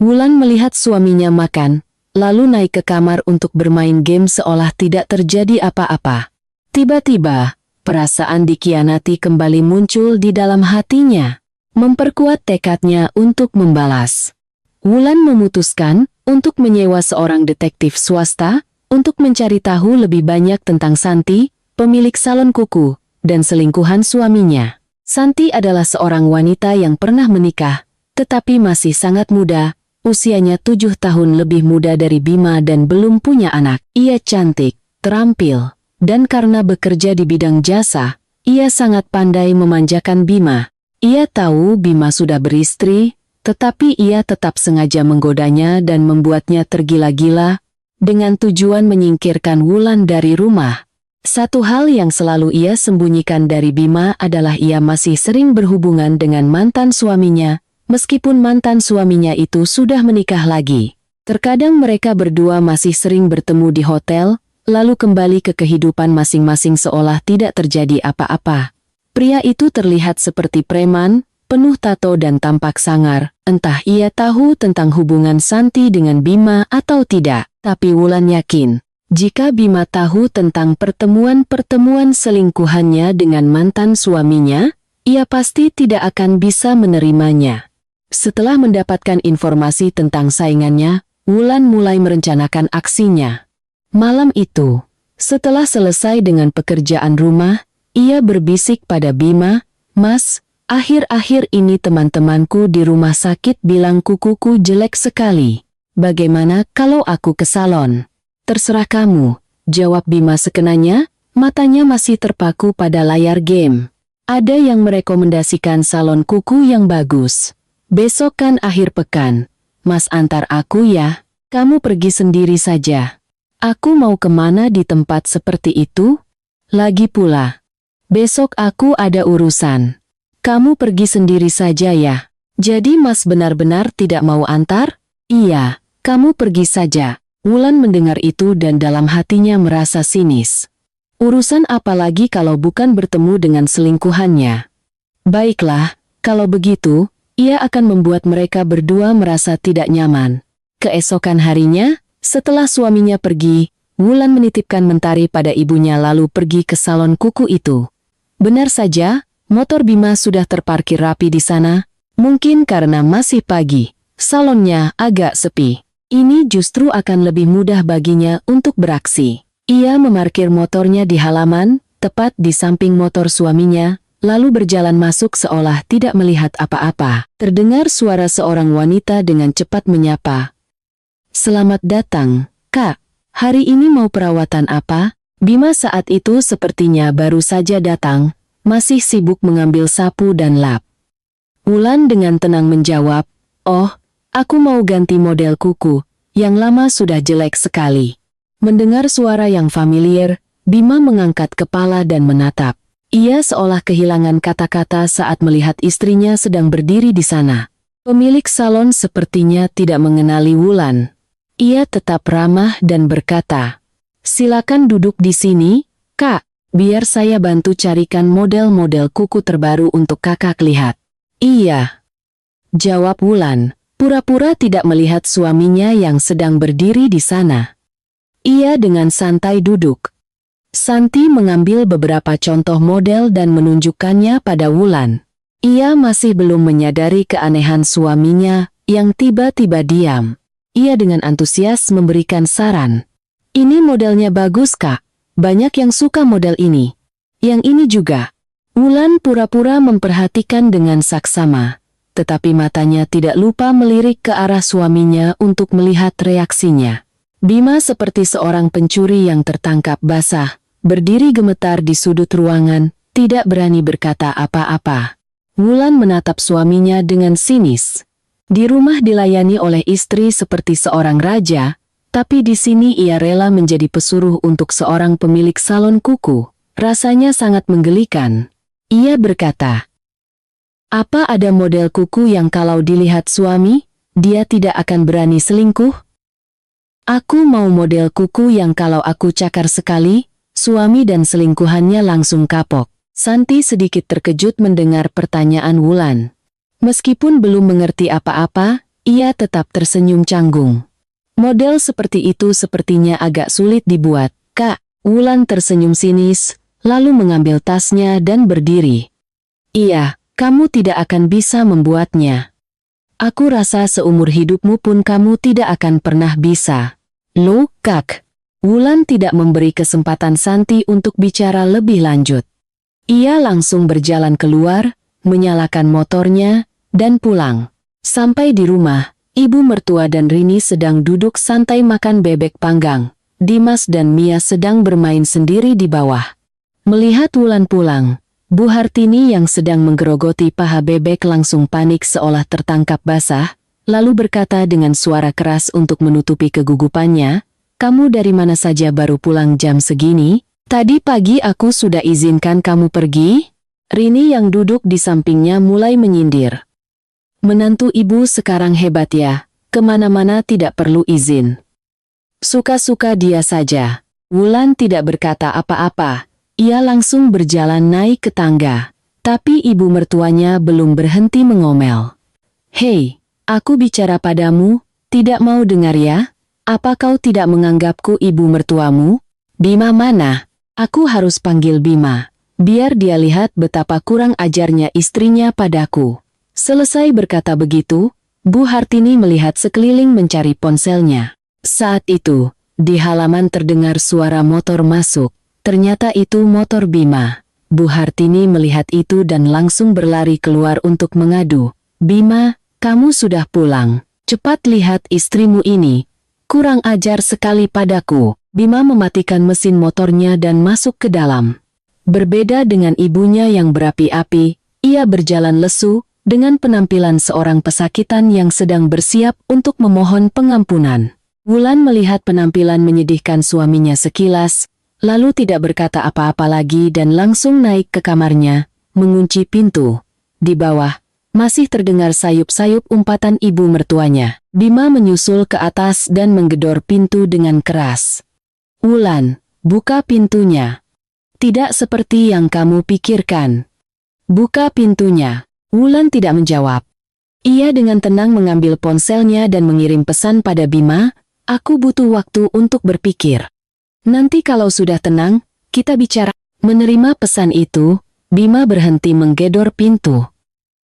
S1: Wulan melihat suaminya makan, lalu naik ke kamar untuk bermain game seolah tidak terjadi apa-apa. Tiba-tiba, perasaan dikhianati kembali muncul di dalam hatinya, memperkuat tekadnya untuk membalas. Wulan memutuskan untuk menyewa seorang detektif swasta untuk mencari tahu lebih banyak tentang Santi, pemilik salon kuku, dan selingkuhan suaminya. Santi adalah seorang wanita yang pernah menikah, tetapi masih sangat muda, usianya 7 tahun lebih muda dari Bima dan belum punya anak. Ia cantik, terampil, dan karena bekerja di bidang jasa, ia sangat pandai memanjakan Bima. Ia tahu Bima sudah beristri, tetapi ia tetap sengaja menggodanya dan membuatnya tergila-gila, dengan tujuan menyingkirkan Wulan dari rumah. Satu hal yang selalu ia sembunyikan dari Bima adalah ia masih sering berhubungan dengan mantan suaminya, meskipun mantan suaminya itu sudah menikah lagi. Terkadang mereka berdua masih sering bertemu di hotel, lalu kembali ke kehidupan masing-masing seolah tidak terjadi apa-apa. Pria itu terlihat seperti preman, penuh tato dan tampak sangar. Entah ia tahu tentang hubungan Santi dengan Bima atau tidak, tapi Wulan yakin, jika Bima tahu tentang pertemuan-pertemuan selingkuhannya dengan mantan suaminya, ia pasti tidak akan bisa menerimanya. Setelah mendapatkan informasi tentang saingannya, Wulan mulai merencanakan aksinya. Malam itu, setelah selesai dengan pekerjaan rumah, ia berbisik pada Bima, "Mas, akhir-akhir ini teman-temanku di rumah sakit bilang kukuku jelek sekali. Bagaimana kalau aku ke salon?" "Terserah kamu," jawab Bima sekenanya, matanya masih terpaku pada layar game. "Ada yang merekomendasikan salon kuku yang bagus. Besok kan akhir pekan. Mas antar aku ya, kamu pergi sendiri saja." "Aku mau kemana di tempat seperti itu? Lagi pula, besok aku ada urusan." "Kamu pergi sendiri saja ya. Jadi Mas benar-benar tidak mau antar?" "Iya, kamu pergi saja." Wulan mendengar itu dan dalam hatinya merasa sinis. Urusan apa lagi kalau bukan bertemu dengan selingkuhannya? Baiklah, kalau begitu, ia akan membuat mereka berdua merasa tidak nyaman. Keesokan harinya, setelah suaminya pergi, Wulan menitipkan mentari pada ibunya lalu pergi ke salon kuku itu. Benar saja, motor Bima sudah terparkir rapi di sana, mungkin karena masih pagi, salonnya agak sepi. Ini justru akan lebih mudah baginya untuk beraksi. Ia memarkir motornya di halaman, tepat di samping motor suaminya, lalu berjalan masuk seolah tidak melihat apa-apa. Terdengar suara seorang wanita dengan cepat menyapa. "Selamat datang, Kak. Hari ini mau perawatan apa?" Bima saat itu sepertinya baru saja datang, masih sibuk mengambil sapu dan lap. Wulan dengan tenang menjawab, "Oh, aku mau ganti model kuku, yang lama sudah jelek sekali." Mendengar suara yang familiar, Bima mengangkat kepala dan menatap. Ia seolah kehilangan kata-kata saat melihat istrinya sedang berdiri di sana. Pemilik salon sepertinya tidak mengenali Wulan. Ia tetap ramah dan berkata, "Silakan duduk di sini, Kak. Biar saya bantu carikan model-model kuku terbaru untuk Kakak lihat." "Iya," jawab Wulan, pura-pura tidak melihat suaminya yang sedang berdiri di sana. Ia dengan santai duduk. Santi mengambil beberapa contoh model dan menunjukkannya pada Wulan. Ia masih belum menyadari keanehan suaminya yang tiba-tiba diam. Ia dengan antusias memberikan saran. "Ini modelnya bagus, Kak. Banyak yang suka model ini. Yang ini juga." Wulan pura-pura memperhatikan dengan saksama, tetapi matanya tidak lupa melirik ke arah suaminya untuk melihat reaksinya. Bima seperti seorang pencuri yang tertangkap basah, berdiri gemetar di sudut ruangan, tidak berani berkata apa-apa. Wulan menatap suaminya dengan sinis. Di rumah dilayani oleh istri seperti seorang raja, tapi di sini ia rela menjadi pesuruh untuk seorang pemilik salon kuku. Rasanya sangat menggelikan. Ia berkata, "Apa ada model kuku yang kalau dilihat suami, dia tidak akan berani selingkuh? Aku mau model kuku yang kalau aku cakar sekali, suami dan selingkuhannya langsung kapok." Santi sedikit terkejut mendengar pertanyaan Wulan. Meskipun belum mengerti apa-apa, ia tetap tersenyum canggung. "Model seperti itu sepertinya agak sulit dibuat, Kak." Wulan tersenyum sinis, lalu mengambil tasnya dan berdiri. "Iya, kamu tidak akan bisa membuatnya. Aku rasa seumur hidupmu pun kamu tidak akan pernah bisa." "Loh, Kak?" Wulan tidak memberi kesempatan Santi untuk bicara lebih lanjut. Ia langsung berjalan keluar, menyalakan motornya, dan pulang. Sampai di rumah, ibu mertua dan Rini sedang duduk santai makan bebek panggang. Dimas dan Mia sedang bermain sendiri di bawah. Melihat Wulan pulang, Bu Hartini yang sedang menggerogoti paha bebek langsung panik seolah tertangkap basah, lalu berkata dengan suara keras untuk menutupi kegugupannya, "Kamu dari mana saja baru pulang jam segini? Tadi pagi aku sudah izinkan kamu pergi?" Rini yang duduk di sampingnya mulai menyindir. "Menantu ibu sekarang hebat ya, kemana-mana tidak perlu izin. Suka-suka dia saja." Wulan tidak berkata apa-apa, ia langsung berjalan naik ke tangga. Tapi ibu mertuanya belum berhenti mengomel. "Hei, aku bicara padamu, tidak mau dengar ya? Apa kau tidak menganggapku ibu mertuamu?" "Bima mana? Aku harus panggil Bima, biar dia lihat betapa kurang ajarnya istrinya padaku." Selesai berkata begitu, Bu Hartini melihat sekeliling mencari ponselnya. Saat itu, di halaman terdengar suara motor masuk. Ternyata itu motor Bima. Bu Hartini melihat itu dan langsung berlari keluar untuk mengadu. "Bima, kamu sudah pulang. Cepat lihat istrimu ini. Kurang ajar sekali padaku." Bima mematikan mesin motornya dan masuk ke dalam. Berbeda dengan ibunya yang berapi-api, ia berjalan lesu, dengan penampilan seorang pesakitan yang sedang bersiap untuk memohon pengampunan. Wulan melihat penampilan menyedihkan suaminya sekilas, lalu tidak berkata apa-apa lagi dan langsung naik ke kamarnya, mengunci pintu. Di bawah, masih terdengar sayup-sayup umpatan ibu mertuanya. Bima menyusul ke atas dan menggedor pintu dengan keras. "Wulan, buka pintunya. Tidak seperti yang kamu pikirkan. Buka pintunya." Wulan tidak menjawab. Ia dengan tenang mengambil ponselnya dan mengirim pesan pada Bima, "Aku butuh waktu untuk berpikir. Nanti kalau sudah tenang, kita bicara." Menerima pesan itu, Bima berhenti menggedor pintu.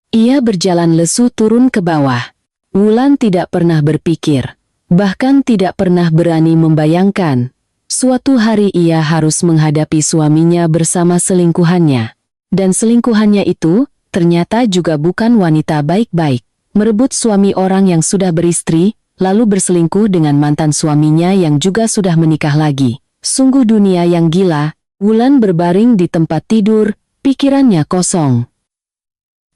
S1: Ia berjalan lesu turun ke bawah. Wulan tidak pernah berpikir, bahkan tidak pernah berani membayangkan, suatu hari ia harus menghadapi suaminya bersama selingkuhannya. Dan selingkuhannya itu, ternyata juga bukan wanita baik-baik. Merebut suami orang yang sudah beristri, lalu berselingkuh dengan mantan suaminya yang juga sudah menikah lagi. Sungguh dunia yang gila. Wulan berbaring di tempat tidur, pikirannya kosong.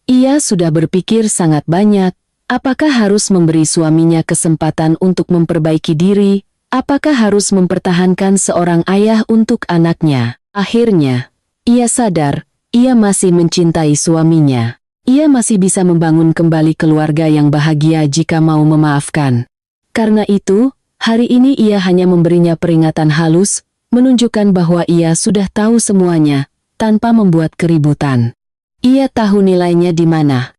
S1: Ia sudah berpikir sangat banyak, apakah harus memberi suaminya kesempatan untuk memperbaiki diri, apakah harus mempertahankan seorang ayah untuk anaknya. Akhirnya, ia sadar, ia masih mencintai suaminya. Ia masih bisa membangun kembali keluarga yang bahagia jika mau memaafkan. Karena itu, hari ini ia hanya memberinya peringatan halus, menunjukkan bahwa ia sudah tahu semuanya, tanpa membuat keributan. Ia tahu nilainya di mana.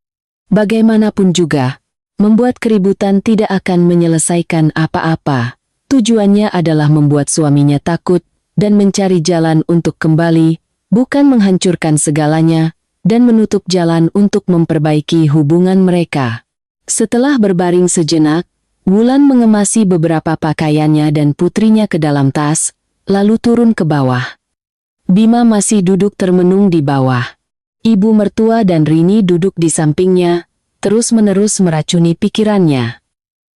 S1: Bagaimanapun juga, membuat keributan tidak akan menyelesaikan apa-apa. Tujuannya adalah membuat suaminya takut, dan mencari jalan untuk kembali, bukan menghancurkan segalanya, dan menutup jalan untuk memperbaiki hubungan mereka. Setelah berbaring sejenak, Wulan mengemasi beberapa pakaiannya dan putrinya ke dalam tas, lalu turun ke bawah. Bima masih duduk termenung di bawah. Ibu mertua dan Rini duduk di sampingnya, terus-menerus meracuni pikirannya.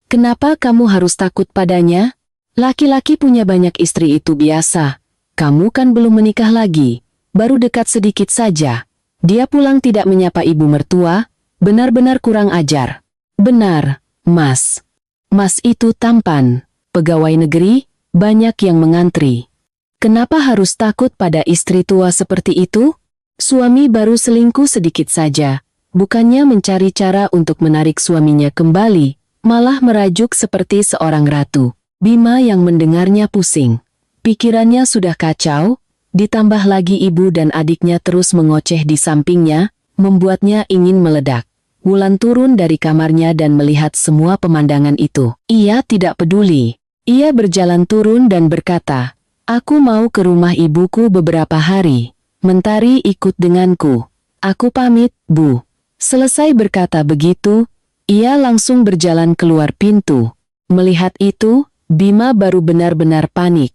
S1: Kenapa kamu harus takut padanya? Laki-laki punya banyak istri itu biasa. Kamu kan belum menikah lagi, baru dekat sedikit saja. Dia pulang tidak menyapa ibu mertua, benar-benar kurang ajar. Benar, Mas. Mas itu tampan, pegawai negeri, banyak yang mengantri. Kenapa harus takut pada istri tua seperti itu? Suami baru selingkuh sedikit saja, bukannya mencari cara untuk menarik suaminya kembali, malah merajuk seperti seorang ratu. Bima yang mendengarnya pusing. Pikirannya sudah kacau, ditambah lagi ibu dan adiknya terus mengoceh di sampingnya, membuatnya ingin meledak. Wulan turun dari kamarnya dan melihat semua pemandangan itu. Ia tidak peduli. Ia berjalan turun dan berkata, "Aku mau ke rumah ibuku beberapa hari. Mentari ikut denganku. Aku pamit, Bu." Selesai berkata begitu, ia langsung berjalan keluar pintu. Melihat itu, Bima baru benar-benar panik.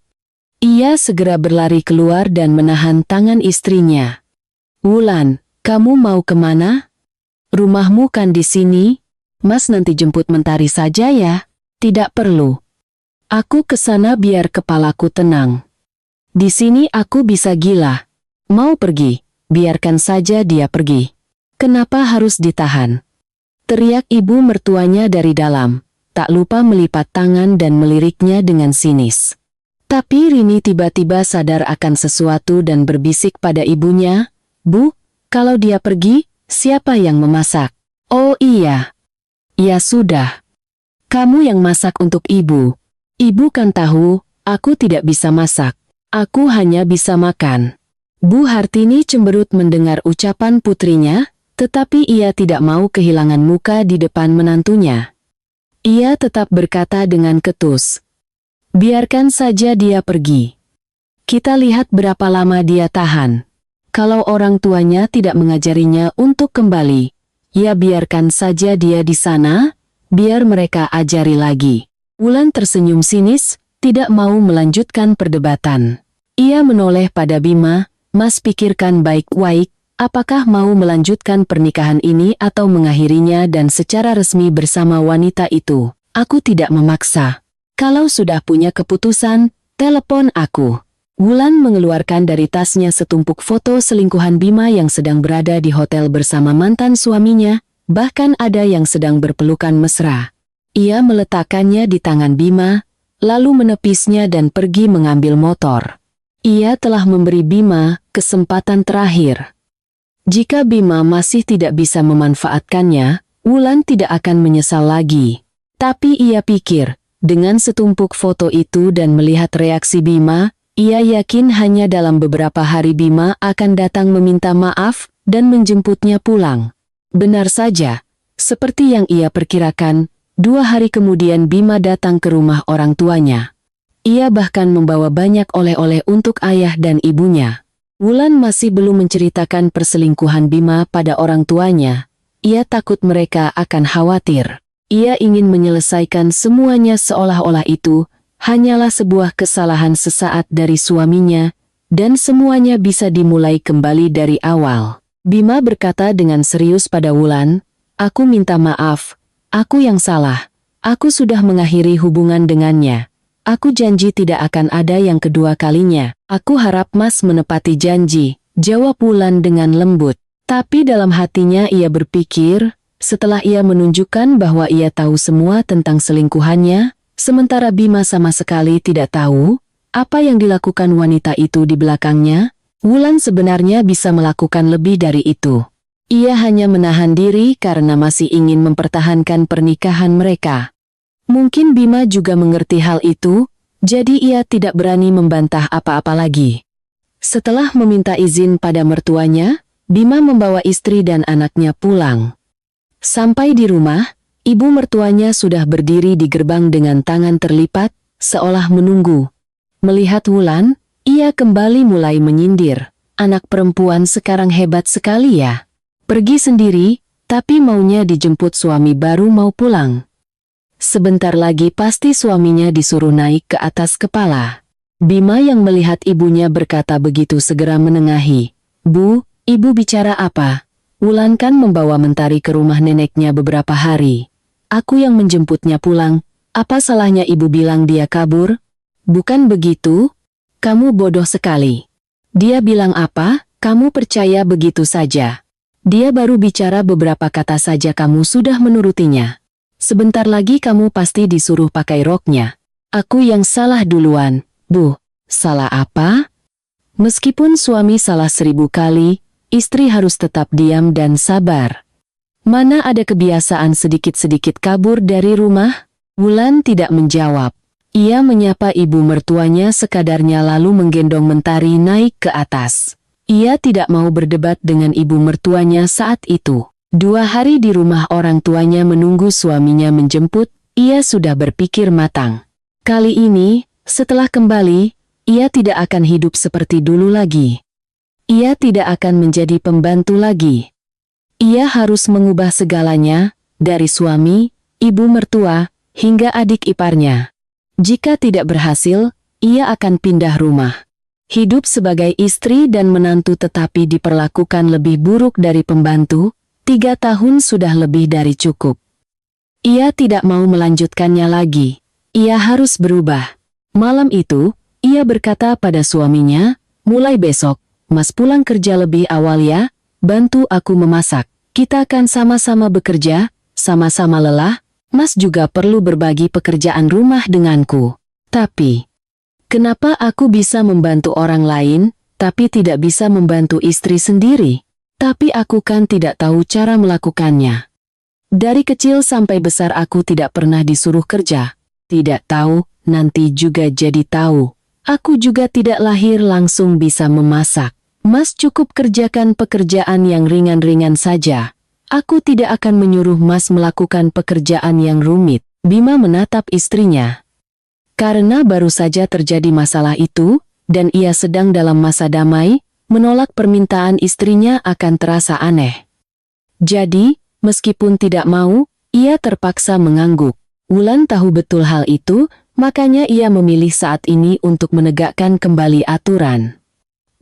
S1: Ia segera berlari keluar dan menahan tangan istrinya. "Wulan, kamu mau kemana? Rumahmu kan di sini? Mas nanti jemput Mentari saja ya." "Tidak perlu. Aku kesana biar kepalaku tenang. Di sini aku bisa gila. Mau pergi, biarkan saja dia pergi. Kenapa harus ditahan?" teriak ibu mertuanya dari dalam, tak lupa melipat tangan dan meliriknya dengan sinis. Tapi Rini tiba-tiba sadar akan sesuatu dan berbisik pada ibunya, "Bu, kalau dia pergi, siapa yang memasak?" "Oh iya. Ya sudah. Kamu yang masak untuk ibu. Ibu kan tahu, aku tidak bisa masak. Aku hanya bisa makan." Bu Hartini cemberut mendengar ucapan putrinya, tetapi ia tidak mau kehilangan muka di depan menantunya. Ia tetap berkata dengan ketus, "Biarkan saja dia pergi. Kita lihat berapa lama dia tahan. Kalau orang tuanya tidak mengajarinya untuk kembali, ya biarkan saja dia di sana, biar mereka ajari lagi." Wulan tersenyum sinis, tidak mau melanjutkan perdebatan. Ia menoleh pada Bima, "Mas pikirkan baik-baik, apakah mau melanjutkan pernikahan ini atau mengakhirinya dan secara resmi bersama wanita itu? Aku tidak memaksa. Kalau sudah punya keputusan, telepon aku." Wulan mengeluarkan dari tasnya setumpuk foto selingkuhan Bima yang sedang berada di hotel bersama mantan suaminya, bahkan ada yang sedang berpelukan mesra. Ia meletakkannya di tangan Bima, lalu menepisnya dan pergi mengambil motor. Ia telah memberi Bima kesempatan terakhir. Jika Bima masih tidak bisa memanfaatkannya, Wulan tidak akan menyesal lagi. Tapi ia pikir, dengan setumpuk foto itu dan melihat reaksi Bima, ia yakin hanya dalam beberapa hari Bima akan datang meminta maaf dan menjemputnya pulang. Benar saja, seperti yang ia perkirakan, 2 hari kemudian Bima datang ke rumah orang tuanya. Ia bahkan membawa banyak oleh-oleh untuk ayah dan ibunya. Wulan masih belum menceritakan perselingkuhan Bima pada orang tuanya. Ia takut mereka akan khawatir. Ia ingin menyelesaikan semuanya seolah-olah itu hanyalah sebuah kesalahan sesaat dari suaminya, dan semuanya bisa dimulai kembali dari awal. Bima berkata dengan serius pada Wulan, "Aku minta maaf, aku yang salah. Aku sudah mengakhiri hubungan dengannya. Aku janji tidak akan ada yang kedua kalinya." "Aku harap Mas menepati janji," jawab Wulan dengan lembut. Tapi dalam hatinya ia berpikir, setelah ia menunjukkan bahwa ia tahu semua tentang selingkuhannya, sementara Bima sama sekali tidak tahu apa yang dilakukan wanita itu di belakangnya, Wulan sebenarnya bisa melakukan lebih dari itu. Ia hanya menahan diri karena masih ingin mempertahankan pernikahan mereka. Mungkin Bima juga mengerti hal itu, jadi ia tidak berani membantah apa-apa lagi. Setelah meminta izin pada mertuanya, Bima membawa istri dan anaknya pulang. Sampai di rumah, ibu mertuanya sudah berdiri di gerbang dengan tangan terlipat, seolah menunggu. Melihat Wulan, ia kembali mulai menyindir. "Anak perempuan sekarang hebat sekali ya. Pergi sendiri, tapi maunya dijemput suami baru mau pulang. Sebentar lagi pasti suaminya disuruh naik ke atas kepala." Bima yang melihat ibunya berkata begitu segera menengahi. "Bu, Ibu bicara apa? Wulan kan membawa Mentari ke rumah neneknya beberapa hari. Aku yang menjemputnya pulang. Apa salahnya ibu bilang dia kabur?" "Bukan begitu. Kamu bodoh sekali. Dia bilang apa, kamu percaya begitu saja. Dia baru bicara beberapa kata saja kamu sudah menurutinya. Sebentar lagi kamu pasti disuruh pakai roknya. Aku yang salah duluan." "Bu, salah apa?" Meskipun suami salah 1000 kali, istri harus tetap diam dan sabar. Mana ada kebiasaan sedikit-sedikit kabur dari rumah? Wulan tidak menjawab. Ia menyapa ibu mertuanya sekadarnya lalu menggendong Mentari naik ke atas. Ia tidak mau berdebat dengan ibu mertuanya saat itu. 2 hari di rumah orang tuanya menunggu suaminya menjemput, ia sudah berpikir matang. Kali ini, setelah kembali, ia tidak akan hidup seperti dulu lagi. Ia tidak akan menjadi pembantu lagi. Ia harus mengubah segalanya, dari suami, ibu mertua, hingga adik iparnya. Jika tidak berhasil, ia akan pindah rumah. Hidup sebagai istri dan menantu tetapi diperlakukan lebih buruk dari pembantu, 3 tahun sudah lebih dari cukup. Ia tidak mau melanjutkannya lagi. Ia harus berubah. Malam itu, ia berkata pada suaminya, "Mulai besok, Mas pulang kerja lebih awal ya, bantu aku memasak. Kita akan sama-sama bekerja, sama-sama lelah, Mas juga perlu berbagi pekerjaan rumah denganku." "Tapi, kenapa aku bisa membantu orang lain, tapi tidak bisa membantu istri sendiri? Tapi aku kan tidak tahu cara melakukannya. Dari kecil sampai besar aku tidak pernah disuruh kerja. Tidak tahu, nanti juga jadi tahu. Aku juga tidak lahir langsung bisa memasak. Mas cukup kerjakan pekerjaan yang ringan-ringan saja. Aku tidak akan menyuruh Mas melakukan pekerjaan yang rumit." Bima menatap istrinya. Karena baru saja terjadi masalah itu, dan ia sedang dalam masa damai, menolak permintaan istrinya akan terasa aneh. Jadi, meskipun tidak mau, ia terpaksa mengangguk. Wulan tahu betul hal itu, makanya ia memilih saat ini untuk menegakkan kembali aturan.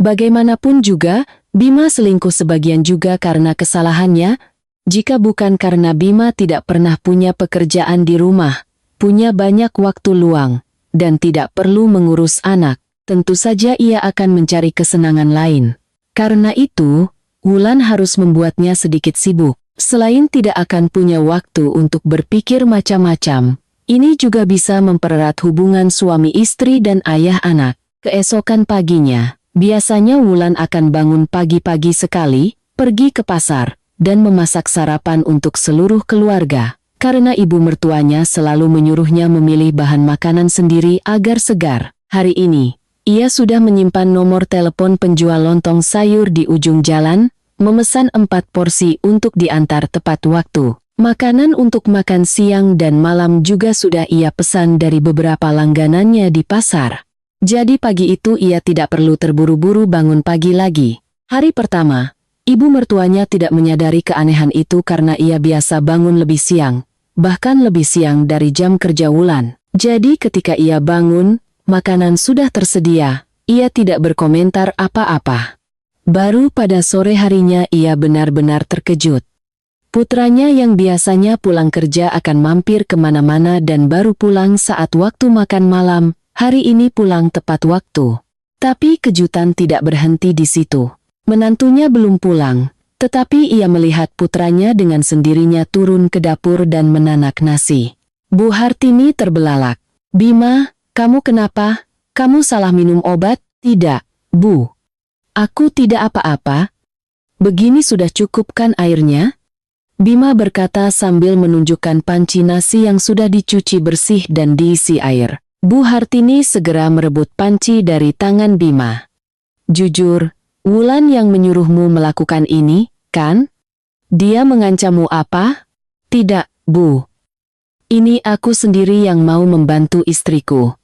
S1: Bagaimanapun juga, Bima selingkuh sebagian juga karena kesalahannya. Jika bukan karena Bima tidak pernah punya pekerjaan di rumah, punya banyak waktu luang, dan tidak perlu mengurus anak, tentu saja ia akan mencari kesenangan lain. Karena itu, Wulan harus membuatnya sedikit sibuk. Selain tidak akan punya waktu untuk berpikir macam-macam, ini juga bisa mempererat hubungan suami istri dan ayah anak. Keesokan paginya, biasanya Wulan akan bangun pagi-pagi sekali, pergi ke pasar, dan memasak sarapan untuk seluruh keluarga. Karena ibu mertuanya selalu menyuruhnya memilih bahan makanan sendiri agar segar. Hari ini, ia sudah menyimpan nomor telepon penjual lontong sayur di ujung jalan, memesan 4 porsi untuk diantar tepat waktu. Makanan untuk makan siang dan malam juga sudah ia pesan dari beberapa langganannya di pasar. Jadi pagi itu ia tidak perlu terburu-buru bangun pagi lagi. Hari pertama, ibu mertuanya tidak menyadari keanehan itu karena ia biasa bangun lebih siang, bahkan lebih siang dari jam kerja Wulan. Jadi ketika ia bangun, makanan sudah tersedia. ia tidak berkomentar apa-apa. Baru pada sore harinya ia benar-benar terkejut. Putranya yang biasanya pulang kerja akan mampir kemana-mana dan baru pulang saat waktu makan malam, hari ini pulang tepat waktu. Tapi kejutan tidak berhenti di situ. Menantunya belum pulang, tetapi ia melihat putranya dengan sendirinya turun ke dapur dan menanak nasi. Bu Hartini terbelalak. "Bima, kamu kenapa? Kamu salah minum obat?" "Tidak, Bu. Aku tidak apa-apa. Begini sudah cukup kan airnya?" Bima berkata sambil menunjukkan panci nasi yang sudah dicuci bersih dan diisi air. Bu Hartini segera merebut panci dari tangan Bima. "Jujur, Wulan yang menyuruhmu melakukan ini, kan? Dia mengancammu apa?" "Tidak, Bu. Ini aku sendiri yang mau membantu istriku."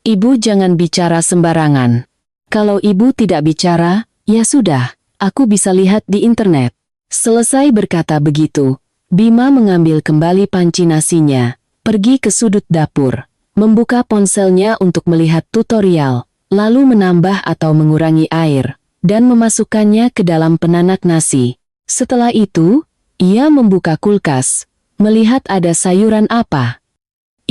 S1: "Ibu jangan bicara sembarangan. Kalau ibu tidak bicara, ya sudah, aku bisa lihat di internet." Selesai berkata begitu, Bima mengambil kembali panci nasinya, pergi ke sudut dapur, membuka ponselnya untuk melihat tutorial, lalu menambah atau mengurangi air, dan memasukkannya ke dalam penanak nasi. Setelah itu, ia membuka kulkas, melihat ada sayuran apa.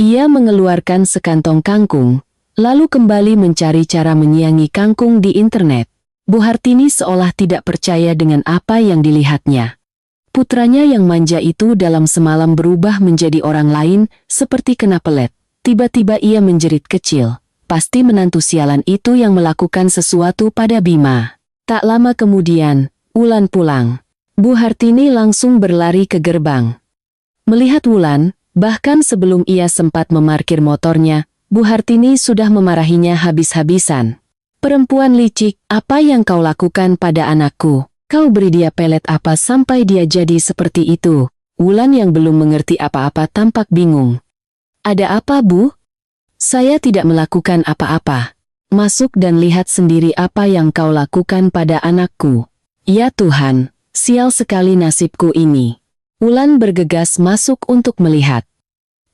S1: Ia mengeluarkan sekantong kangkung, lalu kembali mencari cara menyiangi kangkung di internet. Bu Hartini seolah tidak percaya dengan apa yang dilihatnya. Putranya yang manja itu dalam semalam berubah menjadi orang lain, seperti kena pelet. Tiba-tiba ia menjerit kecil. Pasti menantu sialan itu yang melakukan sesuatu pada Bima. Tak lama kemudian, Wulan pulang. Bu Hartini langsung berlari ke gerbang. Melihat Wulan, bahkan sebelum ia sempat memarkir motornya, Bu Hartini sudah memarahinya habis-habisan. "Perempuan licik, apa yang kau lakukan pada anakku? Kau beri dia pelet apa sampai dia jadi seperti itu?" Wulan yang belum mengerti apa-apa tampak bingung. "Ada apa, Bu?" "Saya tidak melakukan apa-apa. Masuk dan lihat sendiri apa yang kau lakukan pada anakku." "Ya Tuhan, sial sekali nasibku ini." Wulan bergegas masuk untuk melihat.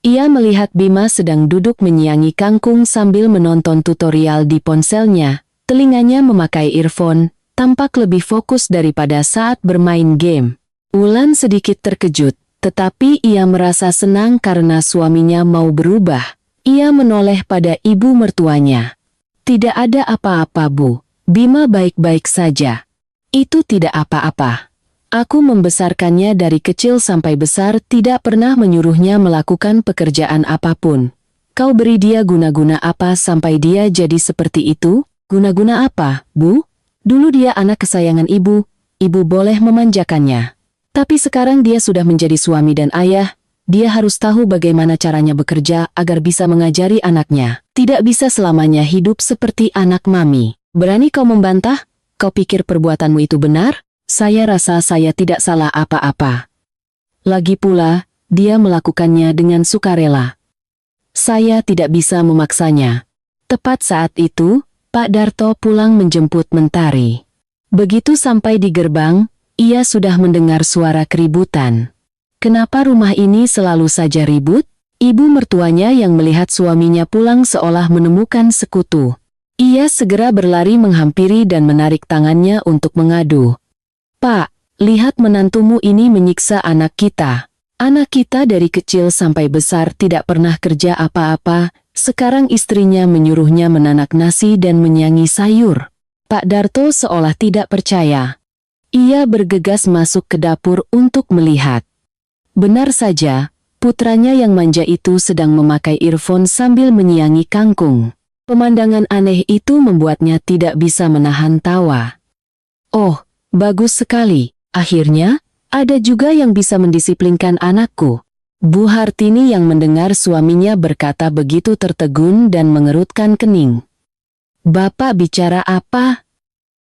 S1: Ia melihat Bima sedang duduk menyiangi kangkung sambil menonton tutorial di ponselnya. Telinganya memakai earphone, tampak lebih fokus daripada saat bermain game. Wulan sedikit terkejut, tetapi ia merasa senang karena suaminya mau berubah. Ia menoleh pada ibu mertuanya. "Tidak ada apa-apa, Bu. Bima baik-baik saja." "Itu tidak apa-apa. Aku membesarkannya dari kecil sampai besar, tidak pernah menyuruhnya melakukan pekerjaan apapun. Kau beri dia guna-guna apa sampai dia jadi seperti itu?" "Guna-guna apa, Bu? Dulu dia anak kesayangan ibu, ibu boleh memanjakannya. Tapi sekarang dia sudah menjadi suami dan ayah, dia harus tahu bagaimana caranya bekerja agar bisa mengajari anaknya. Tidak bisa selamanya hidup seperti anak mami." "Berani kau membantah? Kau pikir perbuatanmu itu benar? Saya rasa saya tidak salah apa-apa. Lagi pula, dia melakukannya dengan sukarela. Saya tidak bisa memaksanya." Tepat saat itu, Pak Darto pulang menjemput Mentari. Begitu sampai di gerbang, ia sudah mendengar suara keributan. Kenapa rumah ini selalu saja ribut? Ibu mertuanya yang melihat suaminya pulang seolah menemukan sekutu. Ia segera berlari menghampiri dan menarik tangannya untuk mengadu. "Pak, lihat menantumu ini menyiksa anak kita. Anak kita dari kecil sampai besar tidak pernah kerja apa-apa, sekarang istrinya menyuruhnya menanak nasi dan menyiangi sayur." Pak Darto seolah tidak percaya. Ia bergegas masuk ke dapur untuk melihat. Benar saja, putranya yang manja itu sedang memakai earphone sambil menyiangi kangkung. Pemandangan aneh itu membuatnya tidak bisa menahan tawa. "Oh, bagus sekali. Akhirnya, ada juga yang bisa mendisiplinkan anakku." Bu Hartini yang mendengar suaminya berkata begitu tertegun dan mengerutkan kening. "Bapak bicara apa?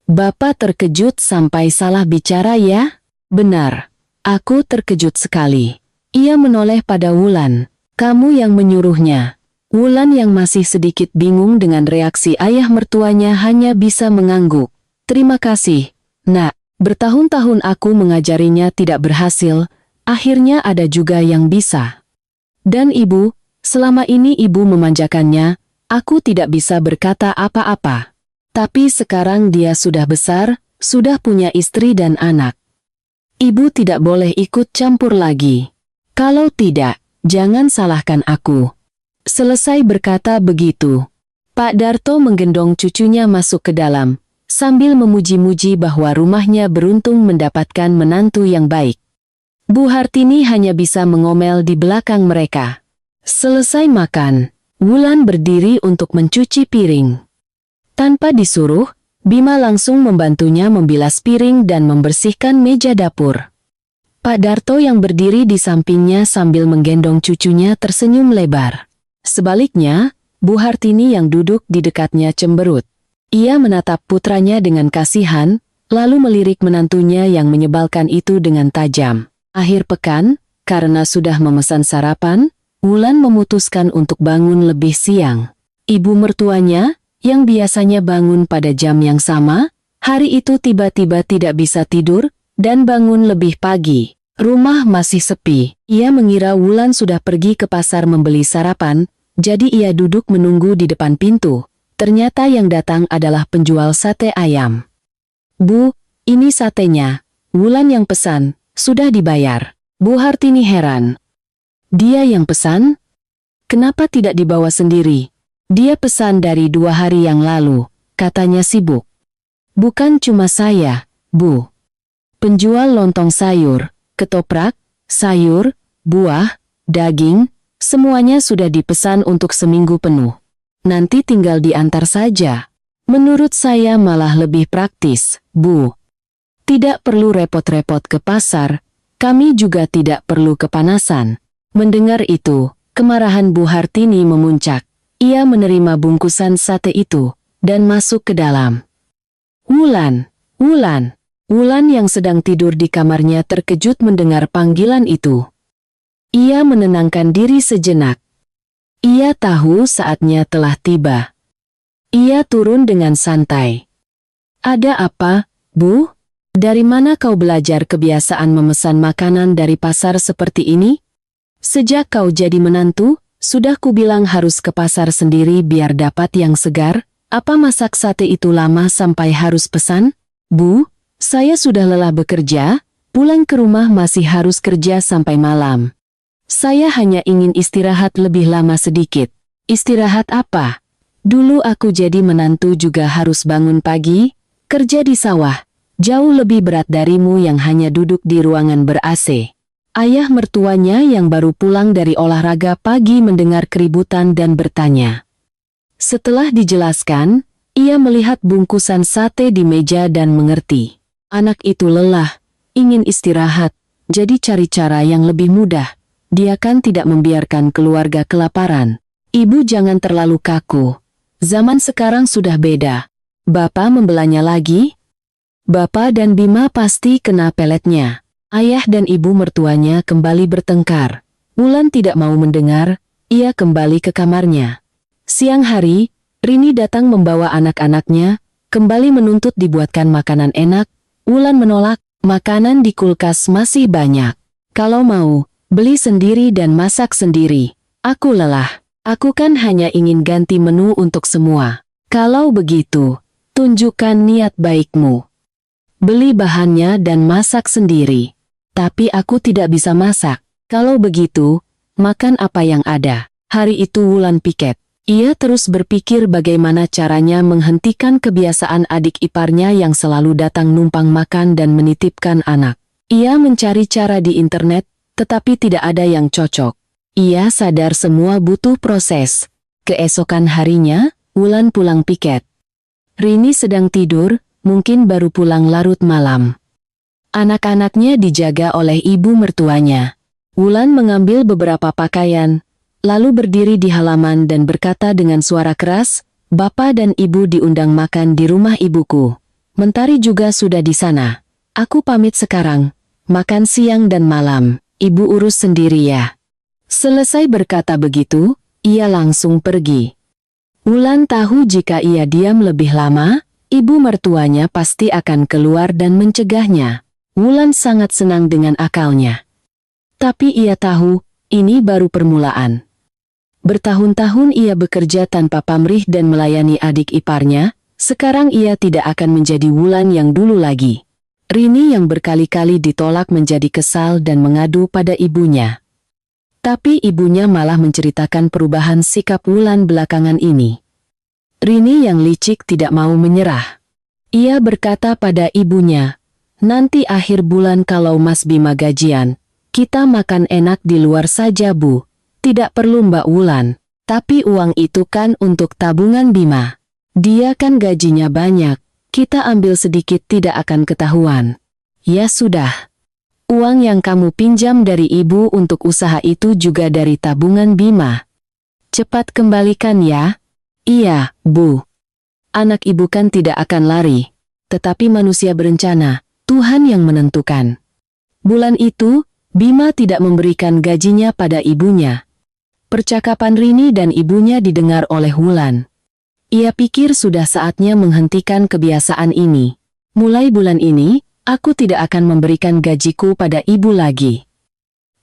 S1: Bapak terkejut sampai salah bicara ya?" "Benar, aku terkejut sekali." Ia menoleh pada Wulan. "Kamu yang menyuruhnya." Wulan yang masih sedikit bingung dengan reaksi ayah mertuanya hanya bisa mengangguk. "Terima kasih, Nak. Bertahun-tahun aku mengajarinya tidak berhasil, akhirnya ada juga yang bisa. Dan ibu, selama ini ibu memanjakannya, aku tidak bisa berkata apa-apa." Tapi sekarang dia sudah besar, sudah punya istri dan anak. Ibu tidak boleh ikut campur lagi. Kalau tidak, jangan salahkan aku. Selesai berkata begitu, Pak Darto menggendong cucunya masuk ke dalam, sambil memuji-muji bahwa rumahnya beruntung mendapatkan menantu yang baik. Bu Hartini hanya bisa mengomel di belakang mereka. Selesai makan, Wulan berdiri untuk mencuci piring. Tanpa disuruh, Bima langsung membantunya membilas piring dan membersihkan meja dapur. Pak Darto yang berdiri di sampingnya sambil menggendong cucunya tersenyum lebar. Sebaliknya, Bu Hartini yang duduk di dekatnya cemberut. Ia menatap putranya dengan kasihan, lalu melirik menantunya yang menyebalkan itu dengan tajam. Akhir pekan, karena sudah memesan sarapan, Wulan memutuskan untuk bangun lebih siang. Ibu mertuanya, yang biasanya bangun pada jam yang sama, hari itu tiba-tiba tidak bisa tidur dan bangun lebih pagi. Rumah masih sepi. Ia mengira Wulan sudah pergi ke pasar membeli sarapan, jadi ia duduk menunggu di depan pintu. Ternyata yang datang adalah penjual sate ayam. Bu, ini satenya. Wulan yang pesan, sudah dibayar. Bu Hartini heran. Dia yang pesan? Kenapa tidak dibawa sendiri? Dia pesan dari 2 hari yang lalu, katanya sibuk. Bukan cuma saya, Bu. Penjual lontong sayur, ketoprak, sayur, buah, daging, semuanya sudah dipesan untuk seminggu penuh. Nanti tinggal diantar saja. Menurut saya malah lebih praktis, Bu. Tidak perlu repot-repot ke pasar, kami juga tidak perlu kepanasan. Mendengar itu, kemarahan Bu Hartini memuncak. Ia menerima bungkusan sate itu, dan masuk ke dalam. Wulan, Wulan. Wulan yang sedang tidur di kamarnya terkejut mendengar panggilan itu. Ia menenangkan diri sejenak. Ia tahu saatnya telah tiba. Ia turun dengan santai. Ada apa, Bu? Dari mana kau belajar kebiasaan memesan makanan dari pasar seperti ini? Sejak kau jadi menantu, sudah kubilang harus ke pasar sendiri biar dapat yang segar. Apa masak sate itu lama sampai harus pesan? Bu, saya sudah lelah bekerja, pulang ke rumah masih harus kerja sampai malam. Saya hanya ingin istirahat lebih lama sedikit. Istirahat apa? Dulu aku jadi menantu juga harus bangun pagi, kerja di sawah. Jauh lebih berat darimu yang hanya duduk di ruangan ber-AC. Ayah mertuanya yang baru pulang dari olahraga pagi mendengar keributan dan bertanya. Setelah dijelaskan, ia melihat bungkusan sate di meja dan mengerti. Anak itu lelah, ingin istirahat, jadi cari cara yang lebih mudah. Dia kan tidak membiarkan keluarga kelaparan. Ibu jangan terlalu kaku. Zaman sekarang sudah beda. Bapak membelanya lagi? Bapak dan Bima pasti kena peletnya. Ayah dan ibu mertuanya kembali bertengkar. Wulan tidak mau mendengar, ia kembali ke kamarnya. Siang hari, Rini datang membawa anak-anaknya, kembali menuntut dibuatkan makanan enak. Wulan menolak, makanan di kulkas masih banyak. Kalau mau, beli sendiri dan masak sendiri. Aku lelah. Aku kan hanya ingin ganti menu untuk semua. Kalau begitu, tunjukkan niat baikmu. Beli bahannya dan masak sendiri. Tapi aku tidak bisa masak. Kalau begitu, makan apa yang ada. Hari itu Wulan piket. Ia terus berpikir bagaimana caranya menghentikan kebiasaan adik iparnya yang selalu datang numpang makan dan menitipkan anak. Ia mencari cara di internet, tetapi tidak ada yang cocok. Ia sadar semua butuh proses. Keesokan harinya, Wulan pulang piket. Rini sedang tidur, mungkin baru pulang larut malam. Anak-anaknya dijaga oleh ibu mertuanya. Wulan mengambil beberapa pakaian, lalu berdiri di halaman dan berkata dengan suara keras, "Bapak dan Ibu diundang makan di rumah ibuku. Mentari juga sudah di sana. Aku pamit sekarang. Makan siang dan malam, Ibu urus sendiri ya." Selesai berkata begitu, ia langsung pergi. Wulan tahu jika ia diam lebih lama, ibu mertuanya pasti akan keluar dan mencegahnya. Wulan sangat senang dengan akalnya. Tapi ia tahu, ini baru permulaan. Bertahun-tahun ia bekerja tanpa pamrih dan melayani adik iparnya, Sekarang ia tidak akan menjadi Wulan yang dulu lagi. Rini yang berkali-kali ditolak menjadi kesal dan mengadu pada ibunya. Tapi ibunya malah menceritakan perubahan sikap Wulan belakangan ini. Rini yang licik tidak mau menyerah. Ia berkata pada ibunya, "Nanti akhir bulan kalau Mas Bima gajian, kita makan enak di luar saja Bu. Tidak perlu Mbak Wulan. Tapi uang itu kan untuk tabungan Bima. Dia kan gajinya banyak, kita ambil sedikit tidak akan ketahuan." "Ya sudah. Uang yang kamu pinjam dari ibu untuk usaha itu juga dari tabungan Bima. Cepat kembalikan ya." "Iya, Bu." Anak ibu kan tidak akan lari, tetapi manusia berencana, Tuhan yang menentukan. Bulan itu, Bima tidak memberikan gajinya pada ibunya. Percakapan Rini dan ibunya didengar oleh Wulan. Ia pikir sudah saatnya menghentikan kebiasaan ini. "Mulai bulan ini, aku tidak akan memberikan gajiku pada ibu lagi.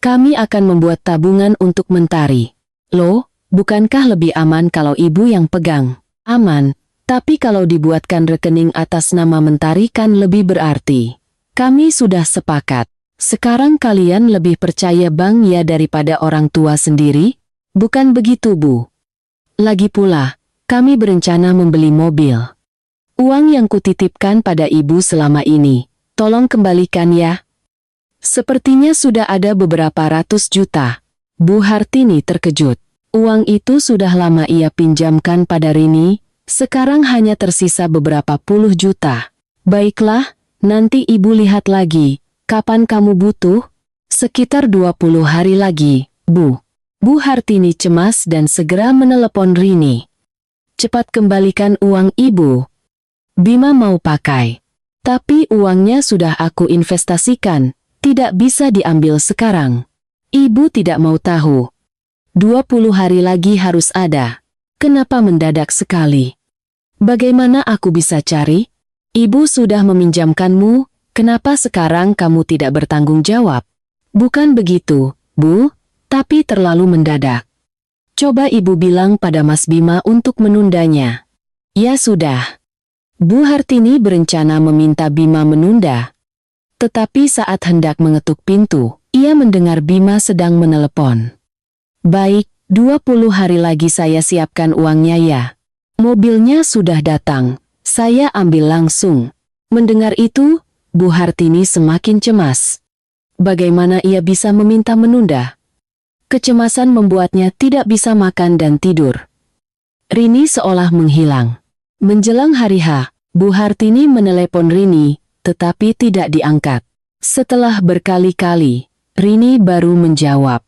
S1: Kami akan membuat tabungan untuk Mentari." "Loh, bukankah lebih aman kalau ibu yang pegang?" "Aman, tapi kalau dibuatkan rekening atas nama Mentari kan lebih berarti." "Kami sudah sepakat. Sekarang kalian lebih percaya bank ya daripada orang tua sendiri?" "Bukan begitu Bu. Lagi pula, kami berencana membeli mobil. Uang yang kutitipkan pada ibu selama ini, tolong kembalikan ya." "Sepertinya sudah ada beberapa ratus juta." Bu Hartini terkejut. Uang itu sudah lama ia pinjamkan pada Rini, sekarang hanya tersisa beberapa puluh juta. "Baiklah, nanti ibu lihat lagi. Kapan kamu butuh?" "Sekitar 20 hari lagi, Bu." Bu Hartini cemas dan segera menelepon Rini. "Cepat kembalikan uang ibu. Bima mau pakai. Tapi uangnya sudah aku investasikan, tidak bisa diambil sekarang." "Ibu tidak mau tahu. 20 hari lagi harus ada. Kenapa mendadak sekali? Bagaimana aku bisa cari? Ibu sudah meminjamkanmu, kenapa sekarang kamu tidak bertanggung jawab?" "Bukan begitu, Bu, tapi terlalu mendadak. Coba ibu bilang pada Mas Bima untuk menundanya." "Ya sudah." Bu Hartini berencana meminta Bima menunda. Tetapi saat hendak mengetuk pintu, ia mendengar Bima sedang menelepon. "Baik, 20 hari lagi saya siapkan uangnya ya. Mobilnya sudah datang, saya ambil langsung." Mendengar itu, Bu Hartini semakin cemas. Bagaimana ia bisa meminta menunda? Kecemasan membuatnya tidak bisa makan dan tidur. Rini seolah menghilang. Menjelang hari H, Bu Hartini menelepon Rini, tetapi tidak diangkat. Setelah berkali-kali, Rini baru menjawab,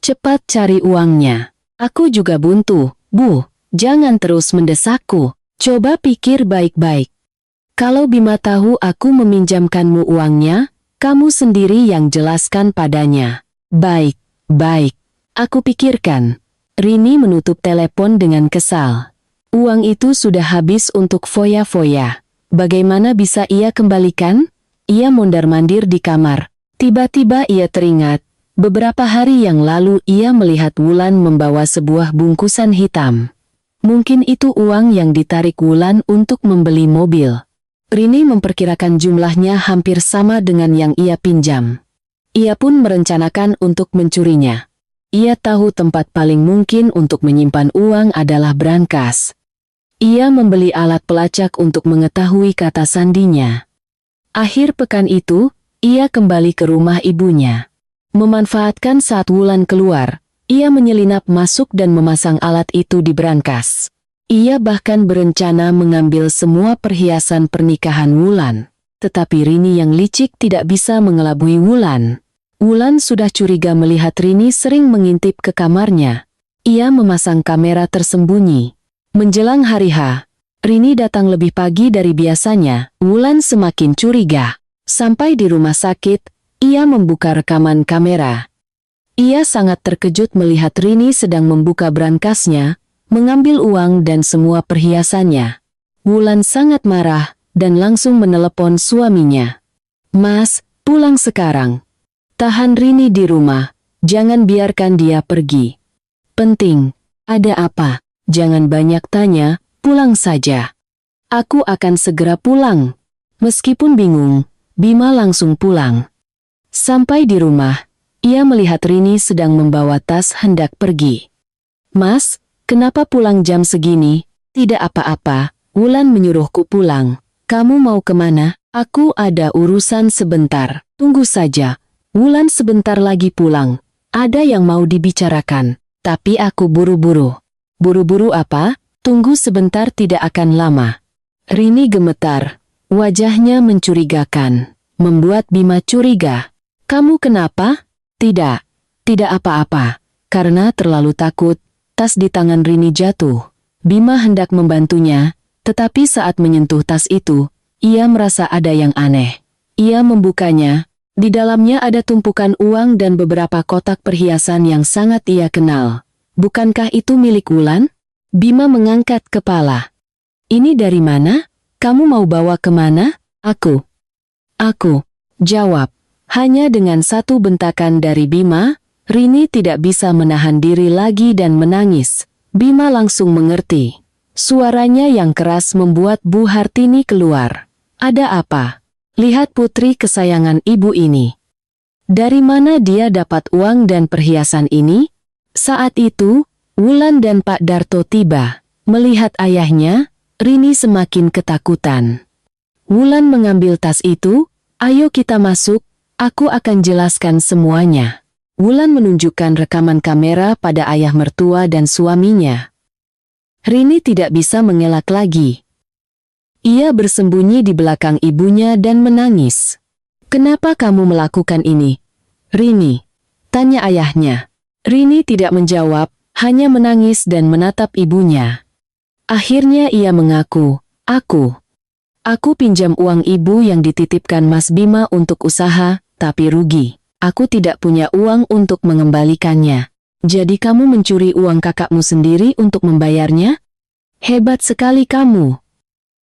S1: "Cepat cari uangnya. Aku juga buntu, Bu. Jangan terus mendesakku. Coba pikir baik-baik. Kalau Bima tahu aku meminjamkanmu uangnya, kamu sendiri yang jelaskan padanya." "Baik, baik. Aku pikirkan." Rini menutup telepon dengan kesal. Uang itu sudah habis untuk foya-foya. Bagaimana bisa ia kembalikan? Ia mondar-mandir di kamar. Tiba-tiba ia teringat, beberapa hari yang lalu ia melihat Wulan membawa sebuah bungkusan hitam. Mungkin itu uang yang ditarik Wulan untuk membeli mobil. Rini memperkirakan jumlahnya hampir sama dengan yang ia pinjam. Ia pun merencanakan untuk mencurinya. Ia tahu tempat paling mungkin untuk menyimpan uang adalah brankas. Ia membeli alat pelacak untuk mengetahui kata sandinya. Akhir pekan itu, ia kembali ke rumah ibunya. Memanfaatkan saat Wulan keluar, ia menyelinap masuk dan memasang alat itu di brankas. Ia bahkan berencana mengambil semua perhiasan pernikahan Wulan. Tetapi Rini yang licik tidak bisa mengelabui Wulan. Wulan sudah curiga melihat Rini sering mengintip ke kamarnya. Ia memasang kamera tersembunyi. Menjelang hari H, Rini datang lebih pagi dari biasanya. Wulan semakin curiga. Sampai di rumah sakit, ia membuka rekaman kamera. Ia sangat terkejut melihat Rini sedang membuka brankasnya, mengambil uang dan semua perhiasannya. Wulan sangat marah dan langsung menelepon suaminya. "Mas, pulang sekarang. Tahan Rini di rumah, jangan biarkan dia pergi. Penting, ada apa? Jangan banyak tanya, pulang saja." Aku akan segera pulang. Meskipun bingung, Bima langsung pulang. Sampai di rumah, ia melihat Rini sedang membawa tas hendak pergi. "Mas, kenapa pulang jam segini?" "Tidak apa-apa, Wulan menyuruhku pulang." "Kamu mau kemana?" "Aku ada urusan sebentar." "Tunggu saja, Wulan sebentar lagi pulang. Ada yang mau dibicarakan, tapi aku buru-buru." "Buru-buru apa?" "Tunggu sebentar, tidak akan lama." Rini gemetar, wajahnya mencurigakan, membuat Bima curiga. "Kamu kenapa?" "Tidak, tidak apa-apa." Karena terlalu takut, tas di tangan Rini jatuh. Bima hendak membantunya, tetapi saat menyentuh tas itu, ia merasa ada yang aneh. Ia membukanya, di dalamnya ada tumpukan uang dan beberapa kotak perhiasan yang sangat ia kenal. "Bukankah itu milik Wulan?" Bima mengangkat kepala. "Ini dari mana? Kamu mau bawa kemana?" Aku, jawab. Hanya dengan satu bentakan dari Bima, Rini tidak bisa menahan diri lagi dan menangis. Bima langsung mengerti. Suaranya yang keras membuat Bu Hartini keluar. "Ada apa? Lihat putri kesayangan ibu ini. Dari mana dia dapat uang dan perhiasan ini?" Saat itu, Wulan dan Pak Darto tiba. Melihat ayahnya, Rini semakin ketakutan. Wulan mengambil tas itu. "Ayo kita masuk, aku akan jelaskan semuanya." Wulan menunjukkan rekaman kamera pada ayah mertua dan suaminya. Rini tidak bisa mengelak lagi. Ia bersembunyi di belakang ibunya dan menangis. "Kenapa kamu melakukan ini, Rini?" tanya ayahnya. Rini tidak menjawab, hanya menangis dan menatap ibunya. Akhirnya ia mengaku, Aku pinjam uang ibu yang dititipkan Mas Bima untuk usaha, tapi rugi. Aku tidak punya uang untuk mengembalikannya. Jadi kamu mencuri uang kakakmu sendiri untuk membayarnya? Hebat sekali kamu.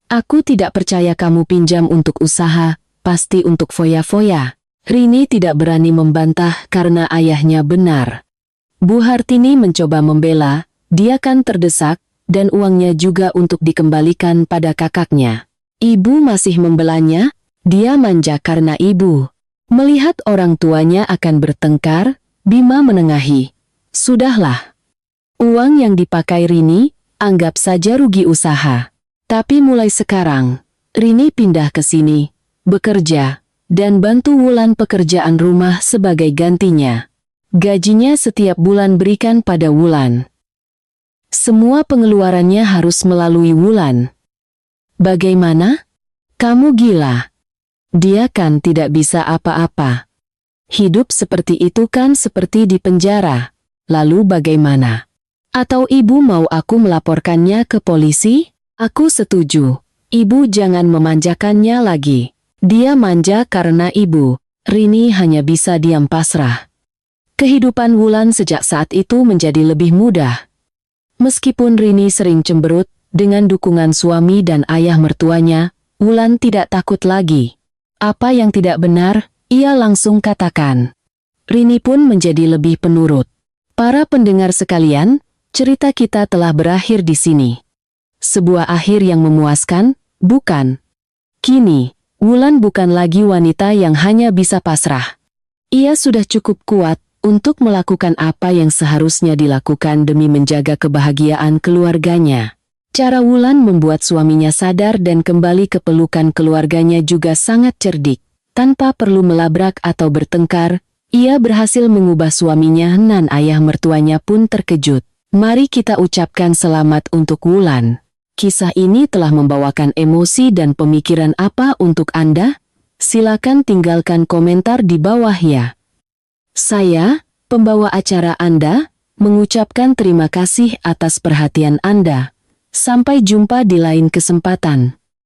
S1: Aku tidak percaya kamu pinjam untuk usaha, pasti untuk foya-foya." Rini tidak berani membantah karena ayahnya benar. Bu Hartini mencoba membela, dia kan terdesak, dan uangnya juga untuk dikembalikan pada kakaknya. Ibu masih membelanya, dia manja karena ibu. Melihat orang tuanya akan bertengkar, Bima menengahi. "Sudahlah. Uang yang dipakai Rini, anggap saja rugi usaha. Tapi mulai sekarang, Rini pindah ke sini, bekerja, dan bantu Wulan pekerjaan rumah sebagai gantinya. Gajinya setiap bulan berikan pada Wulan. Semua pengeluarannya harus melalui Wulan." "Bagaimana? Kamu gila. Dia kan tidak bisa apa-apa. Hidup seperti itu kan seperti di penjara. Lalu bagaimana? Atau ibu mau aku melaporkannya ke polisi?" "Aku setuju. Ibu jangan memanjakannya lagi. Dia manja karena ibu." Rini hanya bisa diam pasrah. Kehidupan Wulan sejak saat itu menjadi lebih mudah. Meskipun Rini sering cemberut, dengan dukungan suami dan ayah mertuanya, Wulan tidak takut lagi. Apa yang tidak benar, ia langsung katakan. Rini pun menjadi lebih penurut. Para pendengar sekalian, cerita kita telah berakhir di sini. Sebuah akhir yang memuaskan, bukan? Kini, Wulan bukan lagi wanita yang hanya bisa pasrah. Ia sudah cukup kuat untuk melakukan apa yang seharusnya dilakukan demi menjaga kebahagiaan keluarganya. Cara Wulan membuat suaminya sadar dan kembali ke pelukan keluarganya juga sangat cerdik. Tanpa perlu melabrak atau bertengkar, ia berhasil mengubah suaminya dan ayah mertuanya pun terkejut. Mari kita ucapkan selamat untuk Wulan. Kisah ini telah membawakan emosi dan pemikiran apa untuk Anda? Silakan tinggalkan komentar di bawah ya. Saya, pembawa acara Anda, mengucapkan terima kasih atas perhatian Anda. Sampai jumpa di lain kesempatan.